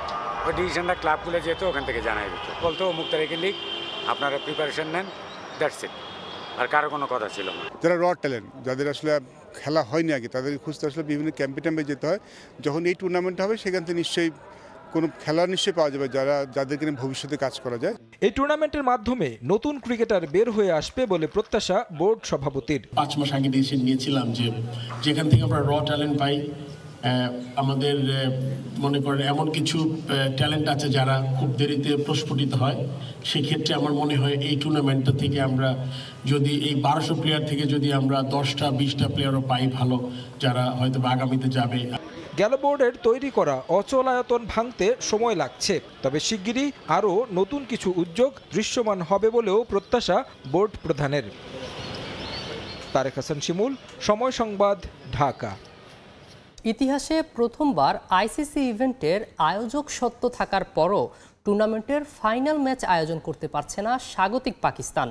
ওই ডিসিশনটা ক্লাবগুলো যেত, ওখান থেকে জানাই দিত, বলতো অমুক তারিখে লিগ, আপনারা প্রিপারেশন নেন, দ্যাটস ইট। আর কারো কোনো কথা ছিল না। যারা র ট্যালেন্ট, যাদের আসলে খেলা হয়নি আগে, তাদেরকে খুঁজতে আসলে বিভিন্ন ক্যাম্পে যেতে হয়। যখন এই টুর্নামেন্ট হবে সেখান থেকে নিশ্চয়ই কোনো খেলা নিশ্চয়ই পাওয়া যাবে যাদেরকে নিয়ে ভবিষ্যতে কাজ করা যায়। এই টুর্নামেন্টের মাধ্যমে নতুন ক্রিকেটার বের হয়ে আসবে বলে প্রত্যাশা বোর্ড সভাপতির। 5 মাস আগে ডিসিশন নিয়েছিলাম যে যেখান থেকে আমরা র ট্যালেন্ট পাই, আমাদের মনে করেন এমন কিছু ট্যালেন্ট আছে যারা খুব দেরিতে প্রস্ফুটিত হয়। সেক্ষেত্রে আমার মনে হয় এই টুর্নামেন্টটা থেকে আমরা যদি এই 1200 প্লেয়ার থেকে যদি আমরা 10টা-20টা প্লেয়ারও পাই ভালো, যারা হয়তো আগামীতে যাবে। গেল বোর্ডের তৈরি করা অচল আয়তন ভাঙতে সময় লাগছে, তবে শিগগিরই আরও নতুন কিছু উদ্যোগ দৃশ্যমান হবে বলেও প্রত্যাশা বোর্ড প্রধানের। তারেক হাসান শিমুল, সময় সংবাদ, ঢাকা। ইতিহাসে প্রথমবার আইসিসি ইভেন্টের আয়োজক সত্ত্ব থাকার পরও টুর্নামেন্টের ফাইনাল ম্যাচ আয়োজন করতে পারছে না স্বাগতিক পাকিস্তান।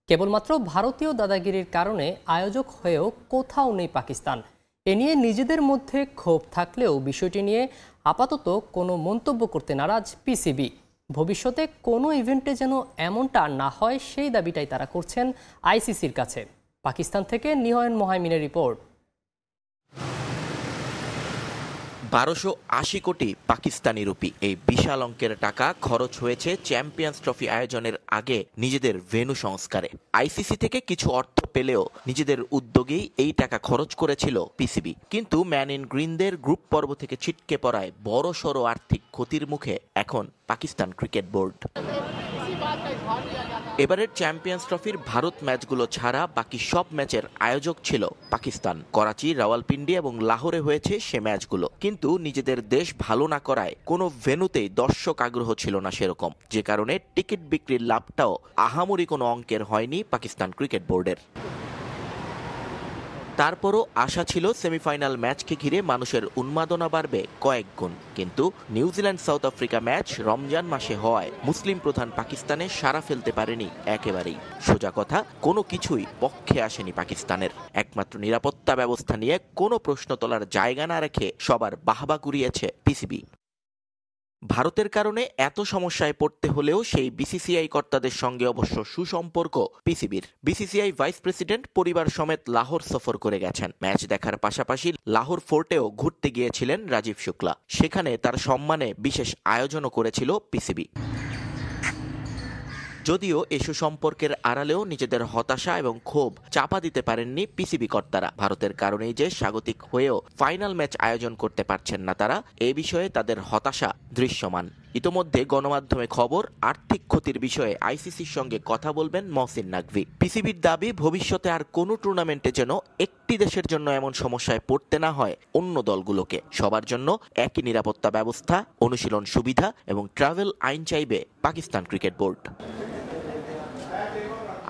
কেবলমাত্র ভারতীয় দাদাগিরির কারণে আয়োজক হয়েও কোথাও নেই পাকিস্তান। এ নিয়ে নিজেদের মধ্যে ক্ষোভ থাকলেও বিষয়টি নিয়ে আপাতত কোনো মন্তব্য করতে নারাজ পিসিবি। ভবিষ্যতে কোনো ইভেন্টে যেন এমনটা না হয় সেই দাবিটাই তারা করছেন আইসিসির কাছে। পাকিস্তান থেকে নিহয়ন মোহাইমিনের রিপোর্ট। 1280 কোটি পাকিস্তানি রুপি, এই বিশাল অঙ্কের টাকা খরচ হয়েছে চ্যাম্পিয়ন্স ট্রফি আয়োজনের আগে নিজেদের ভেন্যু সংস্কারে। আইসিসি থেকে কিছু অর্থ পেলেও নিজেদের উদ্যোগেই এই টাকা খরচ করেছিল পিসিবি। কিন্তু ম্যান ইন গ্রিনদের গ্রুপ পর্ব থেকে ছিটকে পড়ায় বড়সড় আর্থিক ক্ষতির মুখে এখন পাকিস্তান ক্রিকেট বোর্ড। এবারের চ্যাম্পিয়ন্স ট্রফির ভারত ম্যাচগুলো ছাড়া বাকি সব ম্যাচের আয়োজক ছিল পাকিস্তান। করাচি, রাওয়ালপিন্ডি এবং লাহোরে হয়েছে সে ম্যাচগুলো। কিন্তু নিজেদের দেশ ভালো না করায় কোনো ভেন্যুতেই দর্শক আগ্রহ ছিল না সেরকম, যে কারণে টিকিট বিক্রির লাভটাও আহামরি কোনো অঙ্কের হয়নি পাকিস্তান ক্রিকেট বোর্ডের। তারপরও আশা ছিল সেমিফাইনাল ম্যাচকে ঘিরে মানুষের উন্মাদনা বাড়বে কয়েক গুণ। কিন্তু New Zealand south Africa match Ramzan মাসে হওয়ায় মুসলিম প্রধান পাকিস্তানে সাড়া ফেলতে পারেনি একেবারেই। সোজা কথা, কোনো কিছুই পক্ষে আসেনি পাকিস্তানের। একমাত্র নিরাপত্তা ব্যবস্থা নিয়ে কোনো প্রশ্ন তোলার জায়গা না রেখে সবার বাহবা কুড়িয়েছে পিসিবি। ভারতের কারণে এত সমস্যায় পড়তে হলেও সেই বিসিসিআই কর্তাদের সঙ্গে অবশ্য সুসম্পর্ক পিসিবির। বিসিসিআই ভাইস প্রেসিডেন্ট পরিবার সমেত লাহোর সফর করে গেছেন। ম্যাচ দেখার পাশাপাশি লাহোর ফোর্টেও ঘুরতে গিয়েছিলেন রাজীব শুক্লা। সেখানে তার সম্মানে বিশেষ আয়োজনও করেছিল পিসিবি। যদিও এ সুসম্পর্কের আড়ালেও নিজেদের হতাশা এবং ক্ষোভ চাপা দিতে পারেননি পিসিবি কর্তারা। ভারতের কারণেই যে স্বাগতিক হয়েও ফাইনাল ম্যাচ আয়োজন করতে পারছেন না তারা, এ বিষয়ে তাদের হতাশা দৃশ্যমান। ইতোমধ্যে গণমাধ্যমে খবর, আর্থিক ক্ষতির বিষয়ে আইসিসির সঙ্গে কথা বলবেন মহসিন নাকভি। পিসিবির দাবি, ভবিষ্যতে আর কোনো টুর্নামেন্টে যেন একটি দেশের জন্য এমন সমস্যায় পড়তে না হয় অন্য দলগুলোকে। সবার জন্য একই নিরাপত্তা ব্যবস্থা, অনুশীলন সুবিধা এবং ট্রাভেল আইন চাইবে পাকিস্তান ক্রিকেট বোর্ড।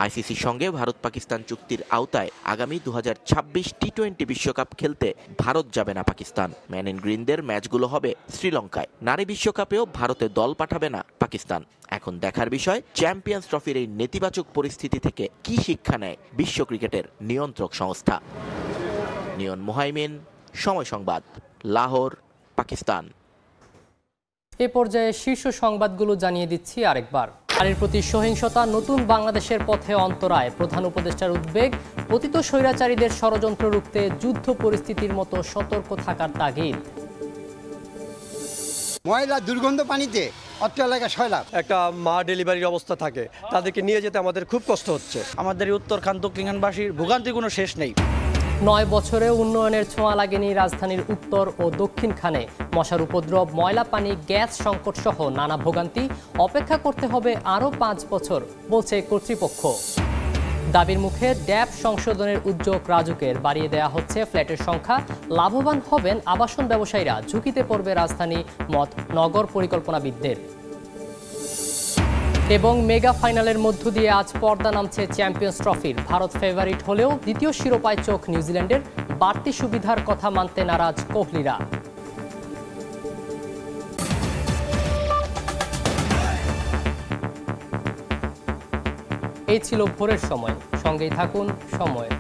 আইসিসির সঙ্গে ভারত পাকিস্তান চুক্তির আওতায় আগামী 2026 টি-20 বিশ্বকাপ খেলতে ভারত যাবে না পাকিস্তান। ম্যান ইন গ্রিনদের ম্যাচগুলো হবে শ্রীলঙ্কায়। নারী বিশ্বকাপেও ভারতে দল পাঠাবে না পাকিস্তান। এখন দেখার বিষয়, চ্যাম্পিয়ন্স ট্রফির এই নেতিবাচক পরিস্থিতি থেকে কি শিক্ষা নেয় বিশ্ব ক্রিকেটের নিয়ন্ত্রক সংস্থা। নিয়ন মোহাইমিন, সময় সংবাদ, লাহোর, পাকিস্তান। এ পর্যায়ে শীর্ষ সংবাদগুলো জানিয়ে দিচ্ছি আরেকবার। নারীর প্রতি সহিংসতা নতুন বাংলাদেশের পথে অন্তরায়, প্রধান উপদেষ্টার উদ্বেগ। পতিত স্বৈরাচারীদের ষড়যন্ত্র রুখতে যুদ্ধ পরিস্থিতির মতো সতর্ক থাকার তাগিদ। ময়লা দুর্গন্ধ পানিতে অত্র এলাকা সয়লাভ। একটা মা ডেলিভারির অবস্থা থাকে, তাদেরকে নিয়ে যেতে আমাদের খুব কষ্ট হচ্ছে। আমাদের উত্তরখান দক্ষিণখানবাসীর ভোগান্তির কোনো শেষ নেই। 9 বছরে উন্নয়নের ছোঁয়া লাগেনি রাজধানীর উত্তর ও দক্ষিণখানে। মশার উপদ্রব, ময়লা পানি, গ্যাস সংকট সহ নানা ভোগান্তি। অপেক্ষা করতে হবে আরও 5 বছর বলছে কর্তৃপক্ষ। দাবির মুখে ড্যাব সংশোধনের উদ্যোগ রাজুকের, বাড়িয়ে দেয়া হচ্ছে ফ্ল্যাটের সংখ্যা, লাভবান হবেন আবাসন ব্যবসায়ীরা, ঝুঁকিতে পড়বে রাজধানী, মত নগর পরিকল্পনাবিদদের। এবং মেগা ফাইনালের মধ্য দিয়ে আজ পর্দা নামছে চ্যাম্পিয়ন্স ট্রফির। ভারত ফেভারিট হলেও দ্বিতীয় শিরোপায় চোখ নিউজিল্যান্ডের, বাড়তি সুবিধার কথা মানতে নারাজ কোহলিরা। এই ছিল ভোরের সময়, সঙ্গেই থাকুন সময়।